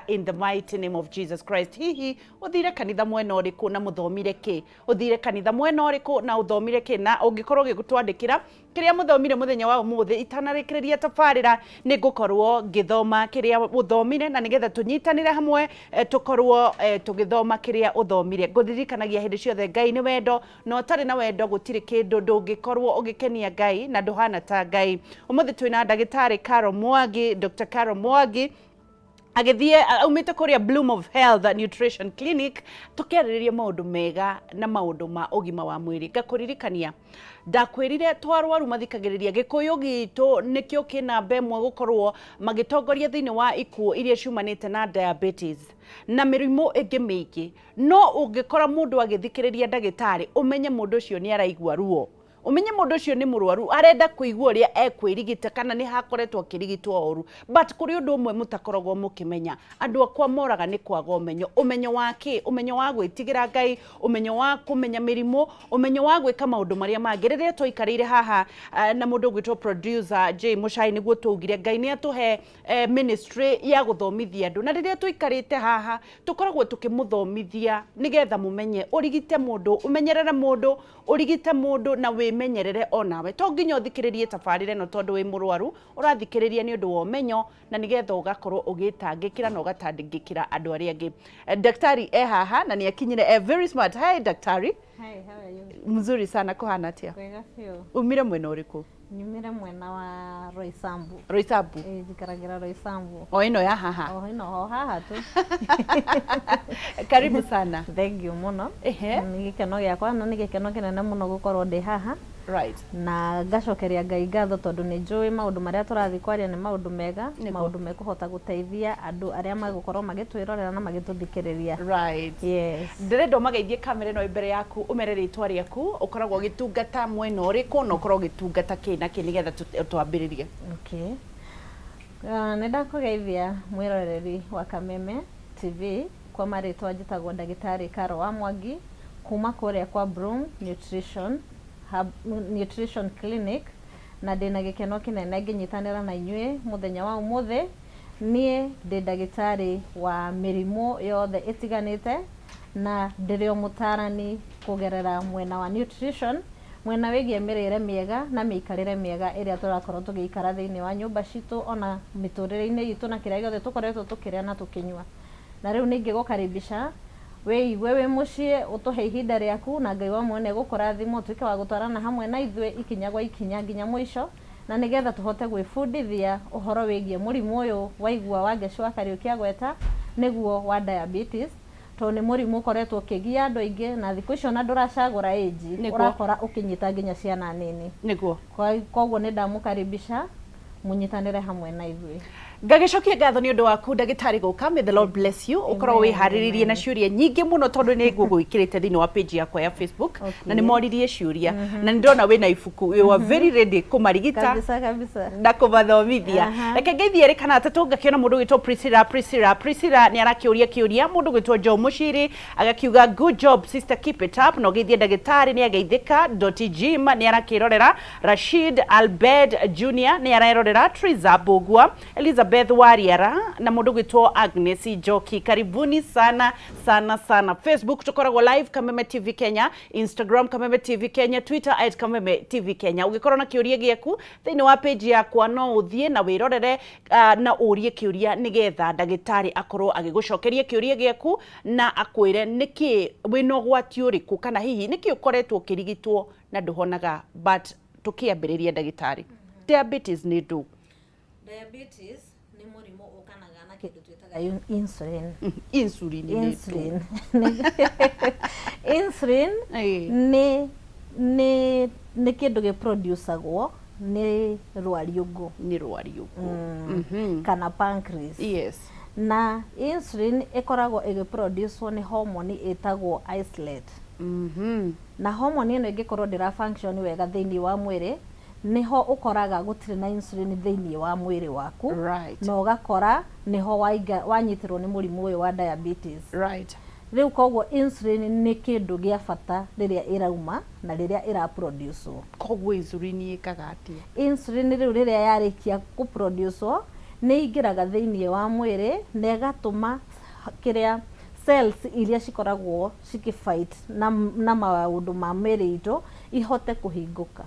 In the mighty name of Jesus Christ. Hihi uthire kanitha mwena uriku na muthomire ki? Uthire kanitha mwena uriku na uthomire ki? Na ungikorwo gigutwandikira kiria muthomire muthenya wa umuthi itanarikiria tafarira ni gukorwo ngithoma kiria uthomire na nigetha tunyitanire hamwe tukorwo tugithoma kiria uthomire. Nguthiririkanagia hindi ciothe Ngai ni wendo, no tari na wendo gutiri kindu ndungikorwo ugikenia Ngai na nduhana ta Ngai. Umuthi twina ndagitari Carol Mwangi, Dr. Carol Mwangi agithie umite kuria Bloom of Health Nutrition Clinic tukeririe maundu mega na maundu ma ugima wa mwiri. Ngakuririkania ndakwirire twarwaru mathikagiriria gikuyu gitu nikio kina bemwe gukorwo magitongoria thiini wa ikuo iria ciumanite na diabetes na mirimu ingi mingi. No ungikora mundu agithikiriria ndagitari umenye mundu ucio ni araigua ruo, umenye mundu ucio ni murwaru arenda kuigua uria ekwirigita kana ni hakoretwo akirigitwo oru, but kuri undu umwe mutakoragwo mukimenya. Andu akwa moraga ni kwaga umenyo. Umenyo wake, umenyo wa gwitigira Ngai, umenyo wa kumenya mirimu, umenyo wa gwika maundu maria mangi. Riria twikarire haha na mundu gwitwo producer J Muchai niguo tugire Ngai ni atuhe ministry ya guthomithia andu, na riria twikarite haha tukoragwo tukimuthomithia nigetha mumenye urigite mundu, umenyerere mundu, urigite mundu na menyerere onawe. To nginya uthikiririe tafarire no tondu wi murwaru urathikiriria ni undu wa umenyo na nigetha ugakorwo ugitangikira na ugatandikira andu aria angi. Daktari haha na ni akinyire very smart. Hi daktari. Hi, how are you? Mzuri sana, kuhana atia? Kwega fio. Umire mwena uriku? Nyumire mwena wa Roysambu. Roysambu? Njikaragira Roysambu. O ino ya haha? O ino ho haha tu. Karibu sana. Thank you muno. Ni gikeno giakwa na ni gikeno kinene muno gukorwo ndi haha. Right. Na ngacokeria Ngai ngatho tondu ni njui maundu maria turathi kwaria ni maundu mega, maundu mekuhota guteithia andu aria magukorwo magitwirorera na magituthikiriria. Right. Yes. Ndirenda umageithie kamera no imbere yaku umere ritwa riaku, ukoragwo gitungata mwena uriku no ukorwo gitungata kina nigetha twambiririe. Okay. Nenda kugeithia mwiroreri wa Kameme TV kwa maritwa njitagwo ndagitari Carol wa Mwangi kuma kuria kwa Bloom Nutrition Clinic, na ndina gikeno kinene nginyitanira na inyue muthenya wa umuthi. Nie ndi ndagitari wa mirimu yothe itiganite na ndirio mutarani kugerera mwena wa nutrition, mwena wigie mirire miega na miikarire miega iria turakorwo tugiikara thiini wa nyumba citu ona miturire-ini itu na kiria giothe tukoretwo tukiria na tukinyua. Na riu ningi gukaribisha we mucie utuhe ihinda riaku na Ngai wa mwene gukurathima tuike wa gutwarana hamwe na ithwe ikinya gwa ikinya nginya mwisho, na nigetha tuhote gwifundithia uhoro wigie murimu uyu wa igua wa ngecua Kariuki gweta niguo wa diabetes. To ni murimu ukoretwo ukigia andu aingi na thiku icio na nduracagura age, urakora ukinyita nginya ciana nini. Niguo koguo ni ndamukaribisha munyitanire hamwe na ithwe. Ngagicokia ngatho ni undu waku ndagitari guka. May the Lord bless you. Ukorwo wihariririe na ciuria nyingi muno tondu ni ngugwikirite thiini wa page yakwa ya Facebook. Na ni moririe ciuria na ni ndona wina ibuku, you are very ready kumarigita kabisa na kumathomithia. Reke ngeithie rikana atatu ngakiona mundu gwitwo Priscilla ni arakiuria kiuria, mundu gwitwo Jo Muchiri agakiuga good job sister, keep it up. No geithie ndagitari ni ageithika. Jim ni arakirorera, Rashid Albert Junior ni ararorera, Triza Bogua, Elizabeth Wariara na mundu gwitwo Agnes Joki. Karibuni sana sana sana. Facebook tukoragwo live Kameme TV Kenya, Instagram Kameme TV Kenya, Twitter @Kameme TV Kenya. Ugikorwo na kiuria giaku thiini wa page yakwa no uthie na wirorere na urie kiuria nigetha ndagitari akorwo agigucokeria kiuria giaku na akwire niki wino gwati uriku kana hihi niki ukoretwo kirigitwo na nduhonaga. But tukiambiriria ndagitari, diabetes ni ndu? Diabetes ni murimu ukanaga na kindu twitaga insulin. Insulin ni kindu giproducagwo ni rwariungu, kana pancreas. Yes. Na insulin ikoragwo igiproducwo ni hormone itagwo isolate. Na hormone ino ingikorwo ndira function wega thiini wa mwiri niho ukoraga gutire na insulin thiini wa mwiri waku. Right. No ugakora niho wanyitirwo ni murimu uyu wa diabetes. Right. Riu koguo insulin ni kindu gia bata riria irauma na riria iraproducewo. Koguo insulin ikaga atia? Insulin riu riria yarikia guproducewo nĩ ingĩraga thĩinĩ wa mwĩrĩ na ĩgatũma kĩrĩa cells iria cikoragwo cikifight na maũndũ ma mĩrĩ itũ ihote kũhingũka.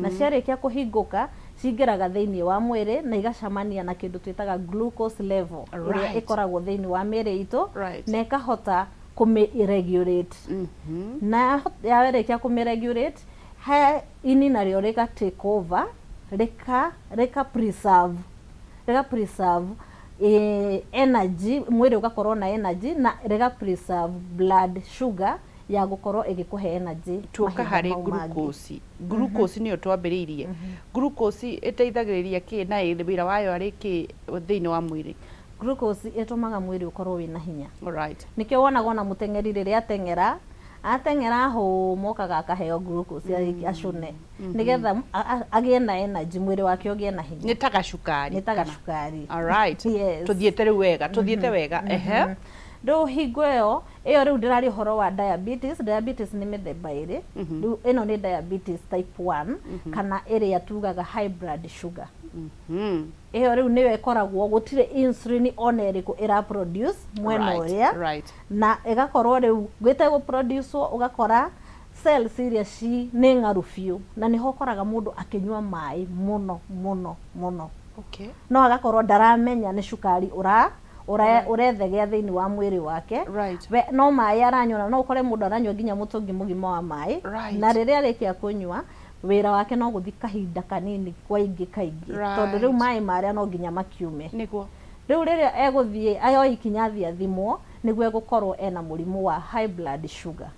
Na ciarĩkia kũhingũka cingĩraga thĩinĩ wa mwĩrĩ na igacamania na kĩndũ twĩtaga glucose level ĩrĩa ĩkoragwo thĩinĩ wa mĩrĩ itũ na ĩkahota kũmĩ-regulate. Na yarĩkia kũmĩ-regulate, he ini narĩo rĩga take over, rĩka preserve energy, mwĩrĩ ũgakorwo na energy na rĩga preserve blood sugar ya gũkorwo ĩgĩkũhe energy. Tuoka harĩ glucose. Glucose nĩyo twambĩrĩirie. Glucose ĩteithagĩrĩria kĩ na wĩra wayo arĩ kĩ thĩinĩ wa mwĩrĩ? Glucose ĩtũmaga mwĩrĩ ũkorwo wĩna hinya. Alright. Nĩkĩo wonaga ona mũteng'eri rĩrĩa ateng'era mokaga akaheo glucose acũne nĩgetha agĩe na energy, mwĩrĩ wake ũgĩe na hinya. Nĩ ta gacukari. Nĩ ta gacukari. Alright. Tuthiĩte rĩu wega, tuthiĩte wega. Rĩu hingo ĩyo rĩu ndĩrarĩ ũhoro wa diabetes. Diabetes nĩ mĩthemba ĩrĩ. Rĩu ĩno nĩ diabetes type 1 kana ĩrĩa tugaga high blood sugar. Ĩyo rĩu nĩyo ĩkoragwo gũtirĩ insulin ona ĩrĩkũ ĩraproduce mwena ũrĩa, na ĩgakorwo rĩu gwĩte gũproduce ũgakora cells iria nĩ ng'aru biũ, na nĩho ũkoraga mũndũ akĩnyua maĩ mũno. Okay. No agakorwo ndaramenya nĩ cukari ũrethegea thĩinĩ wa mwĩrĩ wake. No maĩ aranyua, no ũkore mũndũ aranyua nginya mũtũngi mũgima wa maĩ, na rĩrĩa arĩkia kũnyua wĩra wake no gũthi kahinda kanini kaingĩ, tondũ rĩu maĩ marĩa no nginya makiume. Rĩu rĩrĩa egũthiĩ ayo ikinya thia thimwo nĩguo egũkorwo ena mũrimũ wa high blood sugar.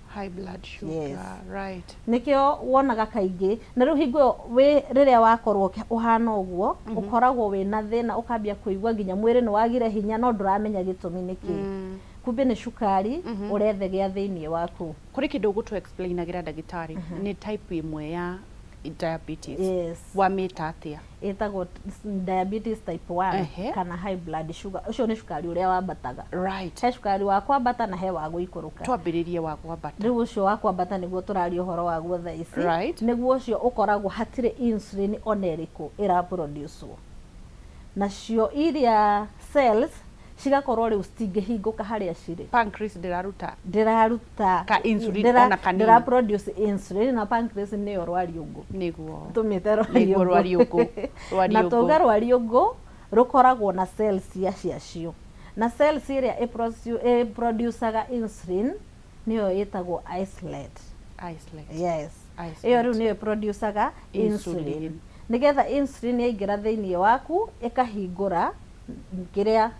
Yes. Right. Nĩkĩo wonaga kaingĩ, na rĩu hingo rĩrĩa wakorwo ũhana ũguo ũkoragwo wĩna thĩna, ũkambia kũigua nginya mwĩrĩ nĩ wagire hinya no ndũramenya gĩtũmi nĩkĩ. Kumbe nĩ cukari ũrethegea thĩinĩ waku. Kũrĩ kĩndũ ũgũtũ explainagĩra ndagĩtarĩ, nĩ type ĩmwe ya diabetes. Yes. Wamĩta atĩa? Ĩtagwo diabetes type 1 kana high blood sugar. Ũcio nĩ cukari ũrĩa wambataga. Right. He cukari wa kwambata na he wa gũikũrũka. Twambĩrĩrie wa kwambata. Rĩu ũcio wa kwambata nĩguo tũraria ũhoro waguo thaa ici. Right. Nĩguo ũcio ũkoragwo hatirĩ insulin ona ĩrĩkũ ĩraproduce. Nacio iria cells cigakorwo rĩu citingĩhingũka harĩa cirĩ. Pancreas ndĩraruta ka insulin ona kanini. Ndĩraproduce insulin, na pancreas nĩyo rwariũngũ. Nĩguo. Tũmĩte rwariũngũ. Na tuga rwariũngũ rũkoragwo na cells ciacio. Na cells ĩrĩa ĩproducaga insulin nĩyo ĩtagwo islet. Yes. Ĩyo rĩu nĩyo ĩproducaga insulin. Nĩgetha insulin yaingĩra thĩinĩ waku ĩkahingũra kĩrĩa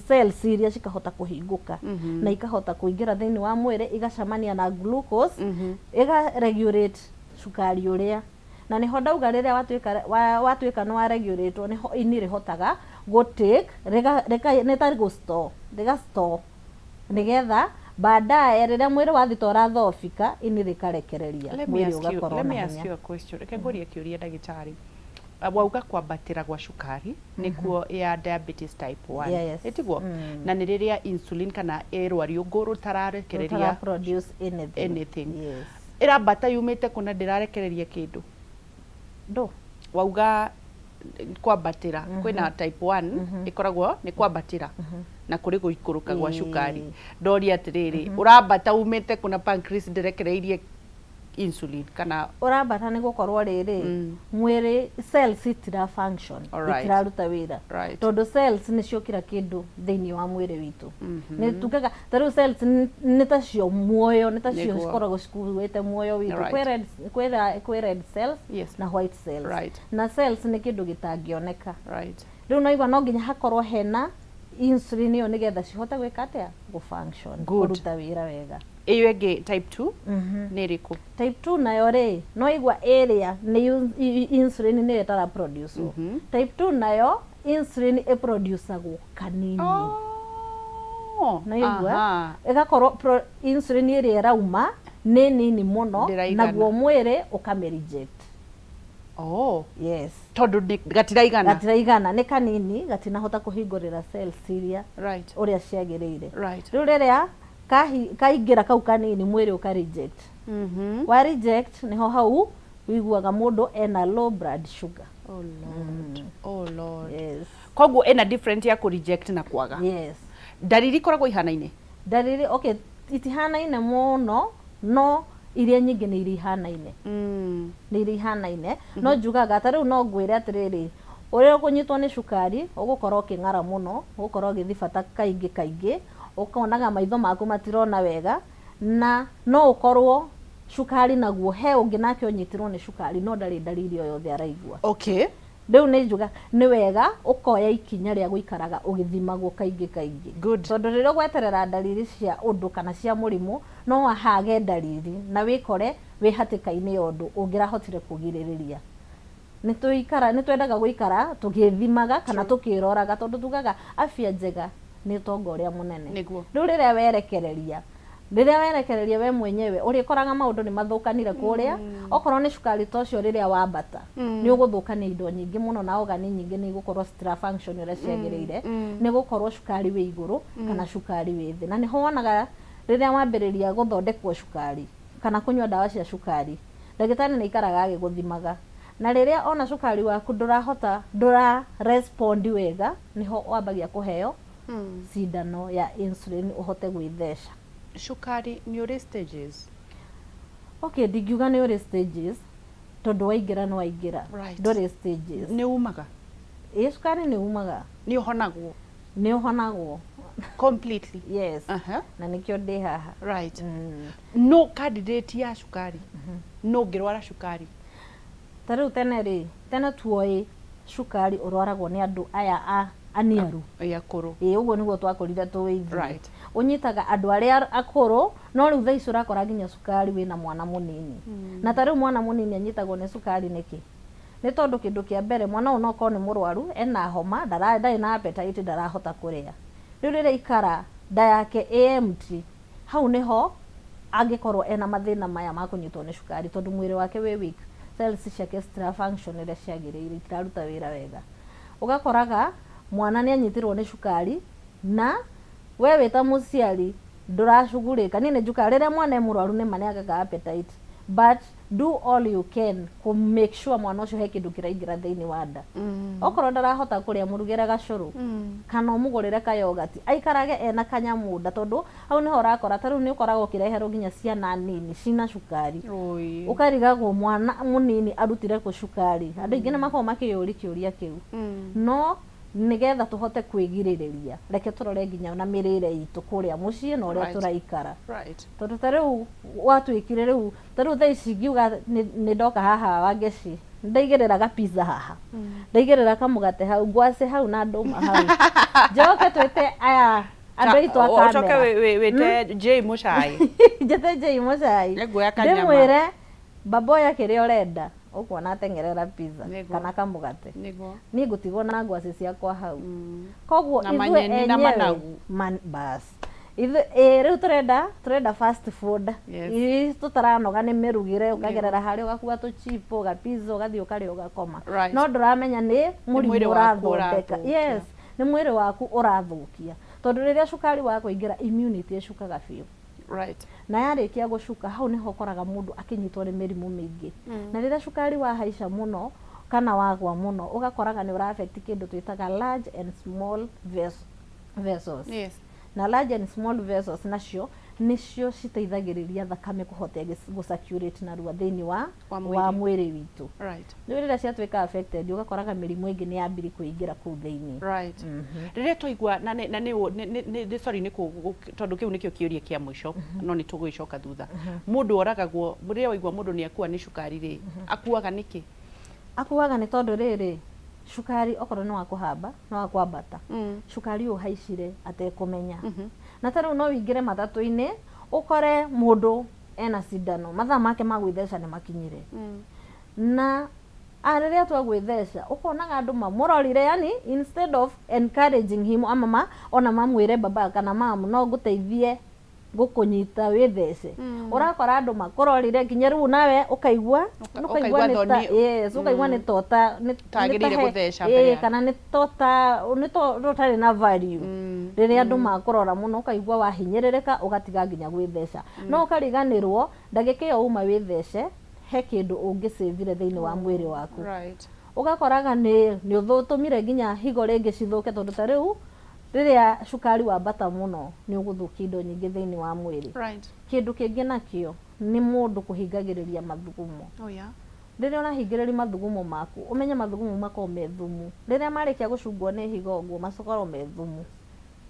cells iria cikahota kũhingũka na ikahota kũingĩra thĩinĩ wa mwĩrĩ, igacamania na glucose, ĩga-regulate cukari ũrĩa. Na nĩho ndauga rĩrĩa watuĩka nĩ wa-regulate nĩho ini rĩhotaga gũ-take, rĩga-store nĩgetha baadaye rĩrĩa mwĩrĩ wathi torathofika ini rĩkarekereria mwĩrĩ ũgakorwo na hinya. Let me ask you a question. Reke ngũrie kĩũria ndagĩtarĩ. Wauga kwambatĩra gwa cukari nĩkuo ya diabetes type 1. Ĩtiguo? Na nĩ rĩrĩa insulin kana rwariũngũ rũtararekereria produce anything. Ĩrambata yumĩte kuna ndĩrarekereria kĩndũ. Wauga kwambatĩra kwĩna type 1 ĩkoragwo nĩ kwambatĩra na kũrĩ gũikũrũka gwa cukari. Ndoria atĩrĩrĩ, ũrambata umĩte kuna pancreas ndĩrekereirie insulin kana ũrambata nĩ gũkorwo rĩrĩ mwĩrĩ cells itira function, itiraruta wĩra, tondũ cells nĩcio kira kĩndũ thĩinĩ wa mwĩrĩ witũ. Nĩ tugaga tarĩu cells nĩ tacio muoyo, nĩ tacio cikoragwo cikuĩte muoyo witũ. Kwĩ red cells na white cells, na cells nĩ kĩndũ gĩtangĩoneka. Rĩu no igua no nginya hakorwo hena insulin ĩyo nĩgetha cihote gwĩka atĩa gũ-function, kũruta wĩra wega. Iyo ĩngĩ type 2 nĩ ĩrĩkũ? Type 2 nayo rĩ, no igua area nĩ insulin nĩyo ĩtara-produce. Type 2 nayo insulin ĩproducagwo kanini. Na igua ĩgakorwo insulin ĩrĩa ĩrauma nĩ nini mũno, naguo mwĩrĩ ũkamĩ-reject. Yes. Tondũ gatiraigana nĩ kanini, gatinahota kũhingũrĩra cells iria ũrĩa ciagĩrĩire. Rĩu rĩrĩa kaingĩra kau kanini mwĩrĩ ũka-reject. Wa-reject nĩho hau wiguaga mũndũ ena low blood sugar. Oh Lord. Yes. koguo ena different ya ku reject na kwaga. Yes. Ndariri koragwo ihanaine. Ndariri okay itihanaine muno no iria nyingi ni irihanaine. Ni irihanaine no njugaga ta riu no ngwire atiriri uria kunyitwo ni cukari ugukorwo king'ara muno ugukorwo githibata kaingi ukonaga maitho maku matirona wega na no ukorwo cukari naguo he ungi nake unyitirwo ni cukari no ndari ndariri o yothe araigua. Okay. Riu ni njuga ni wega ukoya ikinya ria guikaraga ugithimagwo kaingi. Tondu riria gweterera ndariri cia undu kana cia murimu no wahage ndariri na wikore wi hatikaini ya undu ungirahotire kugiririria. Ni twendaga guikara tugithimaga kana tukiroraga tondu tugaga afya njega ni utonga uria munene. Riu riria werekereria we mwenyewe urikoraga maundu ni mathukanire kuria okorwo ni cukari tocio riria wambata ni uguthukania indo nyingi muno na ogani nyingi ni gukorwo stra function ira ciagiriire ni gukorwo cukari wi iguru kana cukari wi thi na ni ho wonaga riria wambiriria guthondekwo cukari kana kunywa dawa cia cukari ndagitari ni ikaraga agiguthimaga na riria ona cukari waku ndura respond wega niho wambagia kuheo sindano ya insulin uhote gwithesha. Cukari ni uri stages. Okay, ndingiuga ni uri stages tondu waingira no waingira. Nduri stages. Ni umaga. Cukari ni umaga. Ni uhonagwo. Ni uhonagwo completely. Yes. Na nikio ndi haha. Right. No candidate ya cukari. No ngirwara cukari. Tariu tene tuoi cukari urwaragwo ni andu aya aniaru yakuru uguo niguo twakorire tuwithi. Right. Unyitaga andu aria akuru no riu thaici urakora nginya cukari wina mwana munini. Na tariu mwana munini anyitagwo ni cukari niki ni tondu kindu kia mbere mwana uno ko ni murwaru ena homa ndari na appetite ndarahota kuria. Riu riria ikara nda yake empty hau niho angikorwo ena mathina maya ma kunyitwo ni cukari tondu mwiri wake wi weak, cells ciake stra function ira ciagiriire itiraruta wira wega. Ugakoraga mwana ni anyitirwo ni cukari na we wita muciari nduracugurika ni njuka riria mwana e murwaru ni maniagaga appetite but do all you can to make sure mwana ucio he kindu kiraingira thiini wa nda. Okorwo ndarahota kuria murugire gacuru kana umugurire ka yogurt aikarage ena kanyamu nda tondu au niho urakora tariu ni ukoragwo kireherwo nginya ciana nini cina cukari ukarigagwo mwana munini arutire ku cukari andu ingi ni makorwo makiyuri kiuria kiu no nigetha tuhote kwigiririria reke turore nginya na mirire itu kuria mucii na uria turaikara. Tondu tariu watwikire riu tariu thaici ngiuga ni ndoka haha wangeci ndaigiriraga pizza haha ndaigirira kamugate hau ngwace hau na nduma hau njoke twite aya andu aitu akamera ocoke wite J Muchai njete J Muchai ndimwire baboya kiria urenda ukuona atengerera pizza kana kamugate ni ngutigwo na ngwaci ciakwa hau koguo ithuĩ enyewe bas riu turenda fast food tutaranoga ni mirugire ukagerera hari ugakuwa tu chip ugapiza ugathii ukaria ugakoma no nduramenya ni murimu urathondeka. Yes, ni mwiri waku urathukia tondu riria cukari wakuingira immunity icukaga biu. Right. Na yarikia gucuka hau niho koraga mundu akinyitwo ni mirimu mingi na riria cukari wahaica muno kana wagwa muno ugakoraga ni uraffect kindu twitaga large and small vessels. Yes. Na large and small vessels nacio nicio citeithagiriria thakame kuhota gucirculate na ruwa thiini wa mwiri witu. Right. Riria ciatwika affected ugakoraga mirimu ingi ni yambiri kuingira ku thiini. Right. Riria twaigua na ni sorry ni tondu kiu nikio kiuria kia mwisho no ni tuguicoka thutha. Mundu oragagwo riria waigua mundu ni akua ni cukari ri akuaga niki? Akuaga ni tondu riri cukari okorwo ni wakuhamba no wakwambata cukari uhaicire atekumenya na tariu no wingire matatu-ini ukore mundu ena sindano mathaa make magwitheca ni makinyire na riria twagwitheca ukonaga andu mamurorire yani instead of encouraging him ama ona mamwire baba kana mamu no nguteithie gukunyita withece urakora andu makurorire nginya riu nawe ukaigua yes ukaigua ni tota ni tagirire gutheca mbere kana ni tota ni totari na value riria andu makurora muno ukaigua wahinyiririka ugatiga nginya gwitheca no ukariganirwo ndagika iyo uma withece he kindu ungisavire thiini wa mwiri waku ugakoraga ni uthutumire nginya higo ringi cithuke tondu ta riu riria cukari wambata muno ni uguthukia indo nyingi thiini wa mwiri. Kindu kingi nakio ni mundu kuhingagiriria mathugumo. Riria unahingiriria mathugumo maku umenye mathugumo mako me thumu, riria marikia gucungwo ni higo guo macokoro me thumu.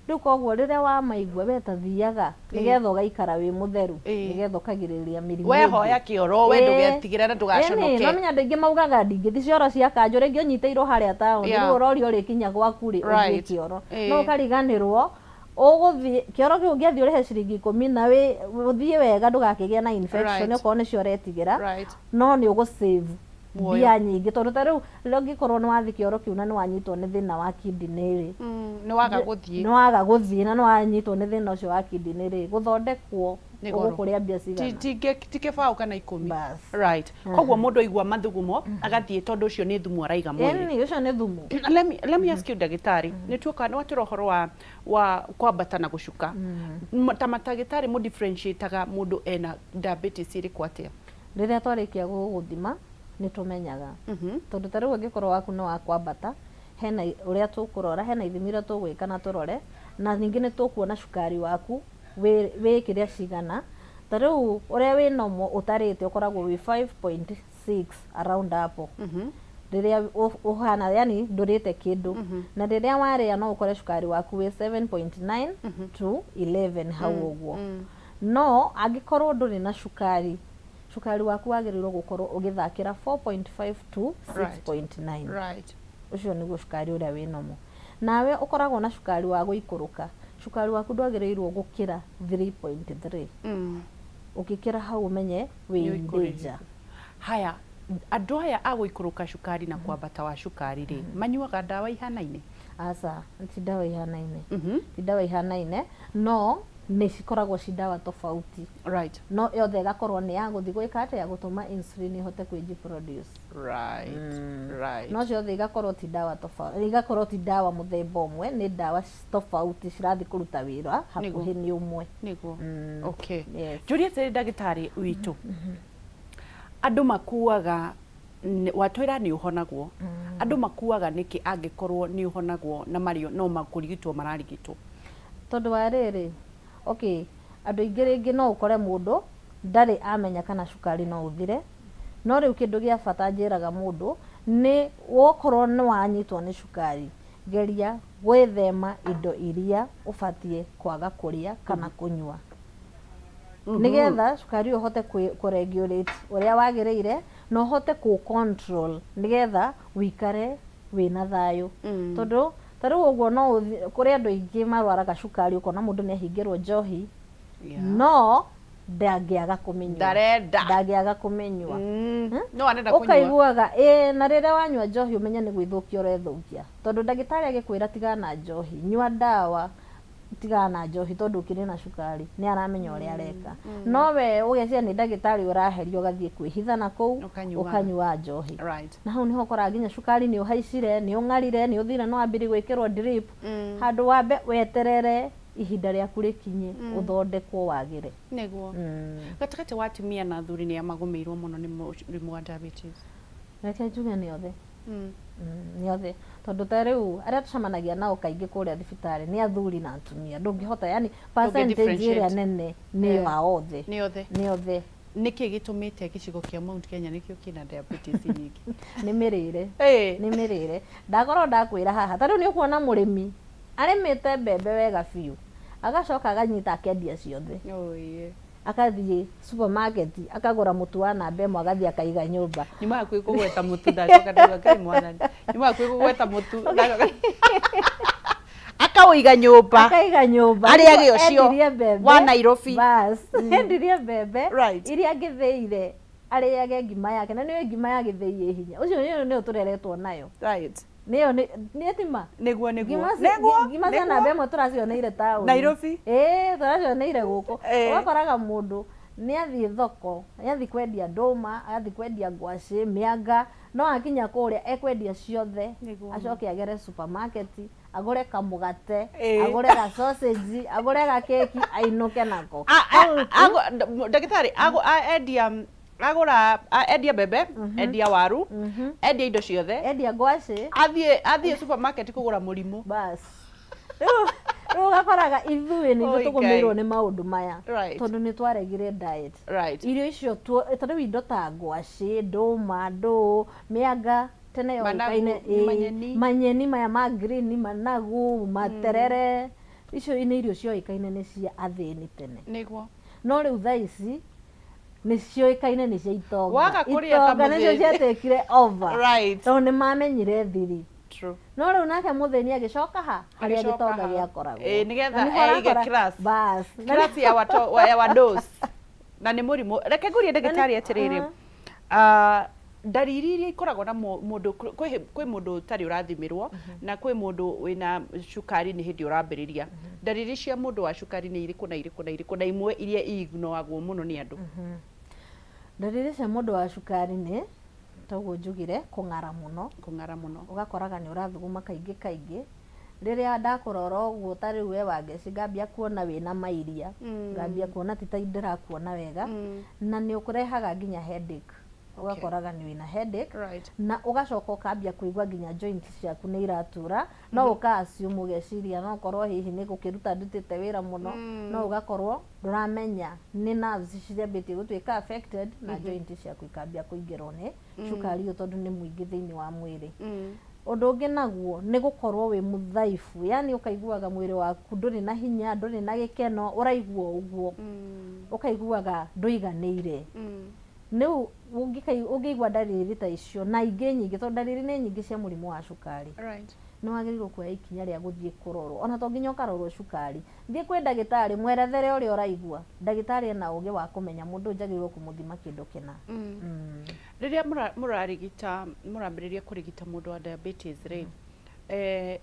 Riu koguo riria wa maigua weta thiaga nigetha ugaikara wi mutheru nigetha ukagiriria mirimu. We hoya kioro we ndugetigire na ndugaconoke. No menya ndingi maugaga ndingithi cioro cia kanjo ringi unyiteirwo haria taoni riu urori uri kinya gwaku ri uthie kioro no ukariganirwo uguthie kioro kiu ngiathie urihe ciringi 10 na we uthie wega ndugakigia na infection uko ni cio retigira no ni ugusave bia nyingi tondu ta riu ngikorwo ni wathi kioro kiu na ni wanyitwo ni thina wa kidney ri ni waga guthie na ni wanyitwo ni thina ucio wa kidney ri guthondekwo ugukuria mbia cigana tigibao kana 10 koguo mundu aigua mathugumo agathie tondu ucio ni thumu araiga mwiri ni ucio ni thumu. Let me ask you ndagitari ni tuoka no atira uhoro wa kwambata na gucuka ta matagitari mu differentiataga mundu ena diabetes iri kwatia riria twarikia guguthima ni tumenyaga tondu ta riu angikorwo waku no wakwambata hena uria tukurora hena ithimira tugwika na turore na ningi ni tukuona cukari waku we kiria cigana ta riu uria wi nomo utarite ukoragwo wi 5.6 around hapo riria uhana yani ndurite kindu na riria waria no ukore cukari waku wi 7.9 to 11 hau uguo no angikorwo nduri na cukari waku wagirirwo gukorwo ugithakira 4.5 to 6.9 ucio niguo cukari uria wi nomo. Nawe ukoragwo na cukari wa guikuruka cukari waku ndwagirirwo gukira 3.3 ukikira hau umenye wi danger. Haya andu aya aguikuruka cukari na kwambata wa cukari ri manyuaga dawa ihanaine? Aca ti dawa ihanaine ti dawa ihanaine no ni cikoragwo ci dawa tofauti no yothe igakorwo ni ya guthi gwika ati ya gutuma insulin ihote kwiji produce no ciothe igakorwo ti dawa tofauti igakorwo ti dawa muthemba umwe ni dawa tofauti cirathi kuruta wira hakuhi ni umwe niguo. Okay, juria tiri ndagitari witu andu makuaga watwira ni uhonagwo andu makuaga niki angikorwo ni uhonagwo na mario no makurigitwo mararigitwo tondu wa riri okay andu ingi ringi no ukore mundu ndari amenya kana cukari no uthire no riu kindu gia bata njiraga mundu ni wokorwo ni wanyitwo ni cukari geria gwithema indo iria ubatie kwaga kuria kana kunywa nigetha cukari uhote kuregulate uria wagiriire no hote ku control nigetha wikare wina thayu tondu tariu uguo no kuri andu ingi marwaraga cukari ukona mundu ni ahingirwo njohi no ndangiaga kumenywa ndangiaga kumenywa no anenda kunywa ukaiguaga na riria wanywa njohi umenya ni gwithukia urethukia tondu ndagitari agikwira tigana njohi nywa dawa tigana njohi tondu kiri na cukari ni aramenya uria areka no we ugecia ni ndagitari uraherio gathie kwihitha na kou ukanywa njohi na hau niho ukora nginya cukari ni uhaicire ni ungarire ni uthire no ambiri gwikirwo drip handu wambe weterere ihinda riaku rikinye uthondekwo wagire niguo gatakati wa atumia na athuri ni amagumirwo muno ni murimu wa diabetes reke njuge ni othe ni othe tondu ta riu aria tucemanagia nao kaingi kuria thibitari ni athuri na atumia ndungihota yani percentage iria nene ni wa othe ni othe niki gitumite gicigo kia Mount Kenya nikio kina diabetes nyingi ni mirire ndakorwo ndakwira haha ta riu ni ukuona murimi arimite mbembe wega biu agacoka aganyita akendia ciothe akathie supermarket akagura mutu wa namba ĩmwe agathie akaiga nyumba nyuma kwi kugweta mutu ndacoka ndaga kai mwana nyuma kwi kugweta mutu akaiga nyumba ari age ucio wa Nairobi bas endirie mbembe iria ngithiire ari age ngima yake na niyo ngima ya githii hinya ucio niyo tureretwo nayo niyo ni etima niguo ngima cia namba ĩmwe turacioneire tauni Nairobi turacioneire guku ugakoraga mundu ni athie thoko ni athie kwendia nduma athie kwendia ngwaci mianga no akinya kuria ekwendia ciothe acoke agere supermarket agure kamugate agure ga sausage agure ga keki ainuke nako ndagitari endia agura endia bebe endia waru endia indo ciothe endia ngwaci athie supermarket kugura murimu bas rĩu gakoraga ithuĩ nĩ tũgũmĩirwo nĩ maũndũ maya tondũ nĩ twaregire diet irio icio tondũ indo ta ngwaci ndũma ndũ mĩanga tene yoĩkaine manyeni maya ma green managu materere icio nĩ irio cioĩkaine nĩ cia athĩni tene nĩguo no rĩu thaa ici nĩ cioĩkaine nĩ cia itonga waga kũrĩa ta mũthĩni nĩcio ciatĩkire over tondũ nĩ mamenyire thiri no rĩu nake mũthĩni agĩcoka harĩa gĩtonga gĩakoragwo nĩgetha aige class ya wados na nĩ mũrimũ reke ngũrie ndagĩtarĩ atĩrĩrĩ ndariri iria ikoragwo na mũndũ kwĩ mũndũ ũtarĩ ũrathimirwo na kwĩ mũndũ wĩna cukari nĩ hĩndĩ ũrambĩrĩria ndariri cia mũndũ wa cukari nĩ irĩkũ na imwe iria ignoragwo mũno nĩ andũ ndariri cia mũndũ wa cukari nĩ toguo njugire kũng'ara mũno ũgakoraga nĩ ũrathuguma kaingĩ rĩrĩa ndakũrora ũguo ta rĩu we wangeci ngambia kuona wĩna mairia ngambia kuona ti ta ndĩrakuona wega na nĩ ũkũrehaga nginya headache ugakoraga ni wina headache na ugacoka ukambia kuigua nginya joints ciaku ni iratura no ukaassume ugeciria no korwo hihi ni gukiruta ndutite wira muno no ugakorwo nduramenya ni nerves ciambitie gutuika affected na joints ciaku ikambia kuingirwo ni cukari tondu ni muingi thiini wa mwiri undu ungi naguo ni gukorwo wi muthaifu yani ukaiguaga mwiri waku nduri na hinya nduri na gikeno uraigua uguo ukaiguaga nduiganire Nĩu ũngĩigua ndariri ta icio na ingĩ nyingĩ tondũ ndariri nĩ nyingĩ cia mũrimũ wa cukari. Nĩ wagĩrĩirwo kuoya ikinya rĩa gũthiĩ kũrorwo. Ona to nginya ũkarorwo cukari. Thiĩ kwĩ ndagĩtarĩ mwerethere ũrĩa ũraigua. Ndagĩtarĩ ena ũgĩ wa kũmenya mũndũ njagĩrĩirwo kũmũthima kĩndũ kĩna. Rĩrĩa mũrarigita mũrambĩrĩria kũrigita mũndũ wa diabetes rĩ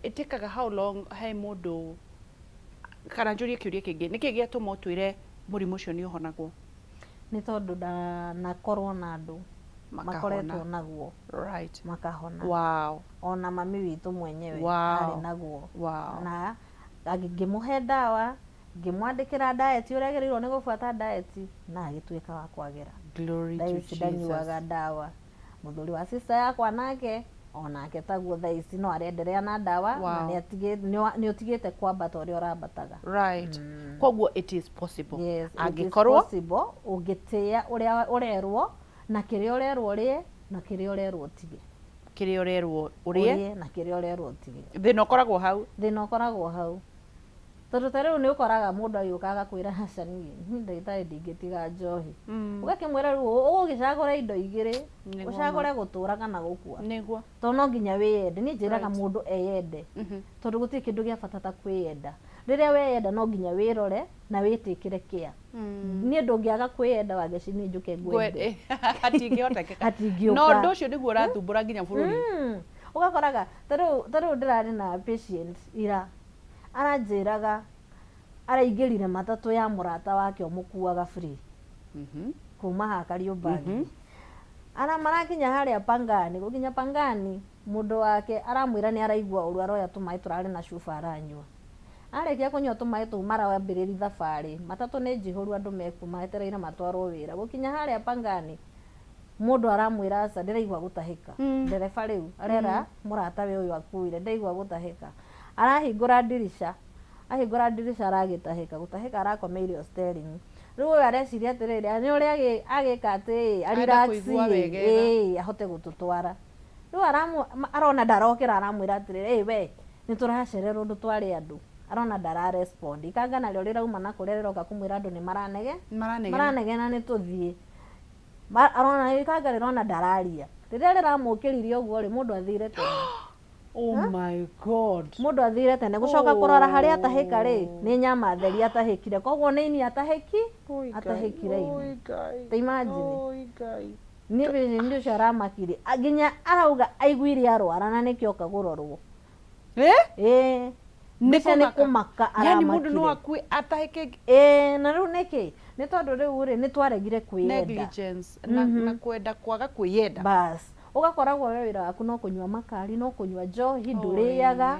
itĩkaga how long he mũndũ kana njũrie kĩũria kĩngĩ nĩkĩ gĩatũma ũtwĩre mũrimũ ũcio nĩ ũhonagwo? Nĩ tondũ ndanakorwo na andũ makoretwo naguo makahona. Wow. Ona mami witũ mwenyewe arĩ naguo. Na ngĩmũhe ndawa ngĩmwandĩkĩra diet ũrĩa agĩrĩirwo nĩ gũbuata diet na agĩtuĩka wa kwagĩra. Glory to Jesus. Ndanyuaga ndawa. Mũthuri wa sister yakwa nake onake taguo thaa ici no arenderea na ndawa na nĩ ũtigĩte kwambata ũrĩa ũrambataga. Koguo it is possible. Yes, angĩkorwo possible ũngĩtĩa ũrĩa ũrerwo na kĩrĩa ũrerwo ũrĩe na kĩrĩa ũrerwo ũtige. Kĩrĩa ũrerwo ũrĩe na kĩrĩa ũrerwo ũtige. Thĩna ũkoragwo hau. Thĩna ũkoragwo hau. Tondũ ta rĩu nĩ ũkoraga mũndũ agĩũka agakwĩra aca niĩ ndagĩtarĩ ndingĩtiga njohi. Ũgakĩmwĩra rĩu ũgũgĩcagũra indo igĩrĩ ũcagũre gũtũra kana gũkua. Nĩguo. Tondũ no nginya wĩyende. Niĩ njĩraga mũndũ eyende. Tondũ gũtirĩ kĩndũ gĩa bata ta kwĩyenda. Rĩrĩa weyenda no nginya wĩrore na wĩtĩkĩre kĩa. Niĩ ndũngĩaga kwĩyenda wageci niĩ njũke ngwende. Hatingĩhotekeka. No ũndũ ũcio nĩguo ũrathumbũra nginya bũrũri. Ũgakoraga ta rĩu ndĩrarĩ na patient ira aranjĩraga araingĩrire matatũ ya mũrata wake ũmũkuaga free kuma ha Kariũmbangi. Marakinya harĩa Pangani gũkinya Pangani mũndũ wake aramwĩra nĩ araigua ũru aroya tũmaĩ tũrarĩ na cuba aranyua. Arĩkia kũnyua tũmaĩ tũu marambĩrĩria thabarĩ matatũ nĩ njihũru andũ mekuma etereire matwarwo wĩra. Gũkinya harĩa Pangani mũndũ aramwĩra aca ndĩraigua gũtahĩka. Ndereba rĩu arera mũratawe ũyũ akuire ndaigua gũtahĩka. Arahingũra dirisha aragĩtahĩka gũtahĩka arakomeire steering. Rĩu ũyũ areciria atĩrĩrĩ nĩ ũrĩa agĩka atĩ arelax ahote gũtũtwara. Rĩu arona ndarokĩra aramwĩra atĩrĩrĩ we nĩ tũracererwo ndũtware andũ. Arona ndara respond. Ikanga narĩo rĩrauma na kũrĩa rĩroka kũmwĩra andũ nĩ maranegena nĩ tũthiĩ. Arona ikanga rĩrona ndararia. Rĩrĩa rĩramũkĩririe ũguo rĩ mũndũ athire tene. Oh my God. Mũndũ athire tene gũcoka kũrora harĩa atahĩka rĩ nĩ nyama theri atahĩkire. Koguo nĩ ini atahĩkire ini. Ta imagine. Nĩ ndio ũcio aramakire. Nginya arauga aiguire arwara na nĩkĩo kagũrorwo. Nĩ kũmaka aramakire. Yani mũndũ no akue atahĩke. Na rĩu nĩkĩ? Nĩ tondũ rĩu rĩ nĩ twaregire kwĩyenda. Negligence na kwenda kwaga kwĩyenda. Bas. ugakoragwo we wira waku no kunywa makari no kunywa njohi nduriyaga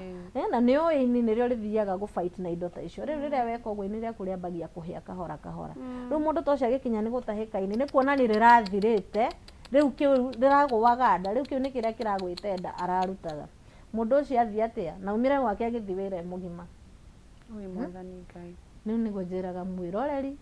na ni oini nirio rithiaga go fight na indo ta icio riria weka ogwo ni ria kuria bagia kuhia kahora kahora riu mundu to cia gikinya ni gutahikaini ni kuona ni rirathirite riu kiu riragwaga nda riu kiu ni kiria kiragwitenda ararutaga mundu ucio athia atia na umire gwake agithi wira mugima oi mwathani Ngai niu ni gujiraga mwiroreri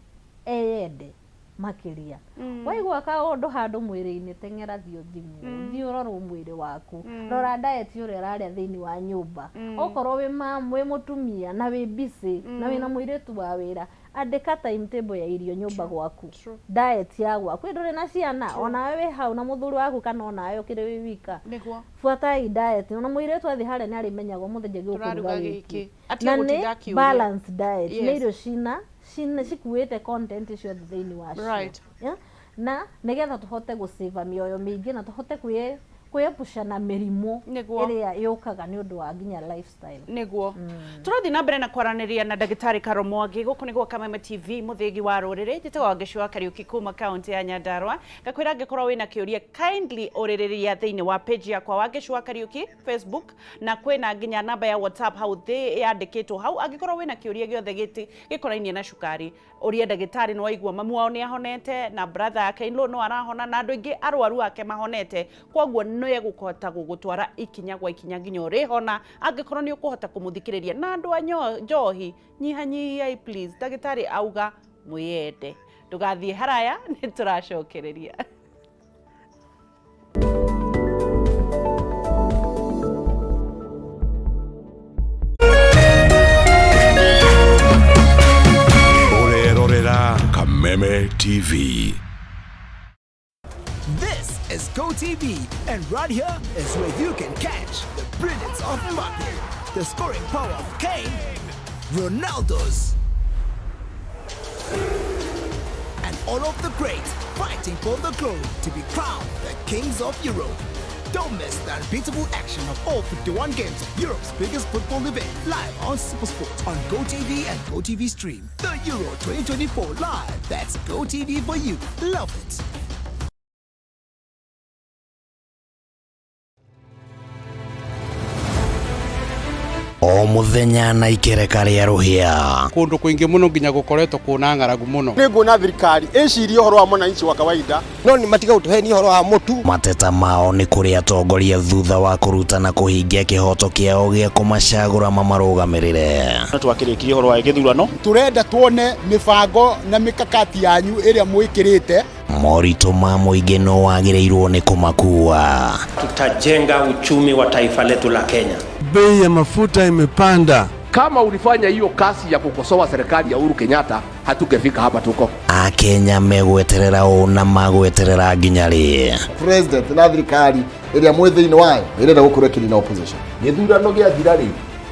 eyende makiria waigua ka undu handu mwiri-ini tengera thio thimu thio roro mwiri waku rora diet uri raria thiini wa nyumba okorwo wi mamu wi mutumia na wi busy na wina mwiritu wa wira andika timetable ya irio nyumba gwaku diet ya gwaku nduri na ciana ona we hau na muthuri waku kana ona ayo kiri wi wika niguo fuata i diet ona mwiritu athi hare ni arimenyagwo muthenya turaruga giki na ni balance diet ni irio cina cikuite content icio thiini wa right na nigetha tuhote gusave mioyo mingi na tuhote kwiyepusha na mirimu iria yukaga ni undu wa nginya lifestyle niguo turathi na mbere na kwaraniria na ndagitari Karo Mwangi guku niguo Kameme TV muthigi wa ruriri njitagwo Wangicua Kariuki kuma county ya Nyandarua ngakwira ngikorwo wina kiuria kindly oririria thiini wa page yakwa Wangicua Kariuki Facebook na kwina nginya namba ya WhatsApp hau thi yandikitwo hau angikorwo wina kiuria giothe gikorainie na cukari uria ndagitari no waigua mamu wao ni ahonete na brother yake no arahona na andu ingi arwaru ake mahonete kwoguo no yegukota gugutwara ikinya gwa ikinya nginya urihona angikorwo ni ukuhota kumuthikiriria na andu njohi nyihanyihia please ndagitari auga mwiyende ndugathie haraya ni turacokereria Kameme TV. This is GoTV, and right here is where you can catch the brilliance of Mbappe, the scoring power of Kane, Ronaldo's, and all of the greats fighting for the glory to be crowned the kings of Europe. Don't miss the unbeatable action of all 51 games of Europe's biggest football event live on SuperSport on GoTV and GoTV Stream. The Euro 2024 live. That's GoTV for you. Love it. O muthenya na ikereka ria ruhia kundu kuingi muno nginya gukoretwo kuna ng'aragu muno ni nguna thirikari icirie horo wa mwananchi wa kawaida no ni matiga utuheni horo wa mutu mateta mao ni kuri atongoria thutha wa kurutana kuhingia kihoto kiao gia kumacagura mamarugamirire twakirikirie horo wa githurano turenda tuone mibango na mikakati yanyu iria mwikirite morito ma muingi no wagireirwo ni kumakua tutajenga uchumi wa taifa letu la Kenya. Bei ya mafuta imepanda. Kama ulifanya hiyo kasi ya kukosoa serikali ya Uhuru Kenyatta, hatungefika hapa tuko. Akenya megweterera una magweterera nginya ri president na thirikari iria mwithiini wayo irenda gukorwo kiri na opposition githurano gia thirari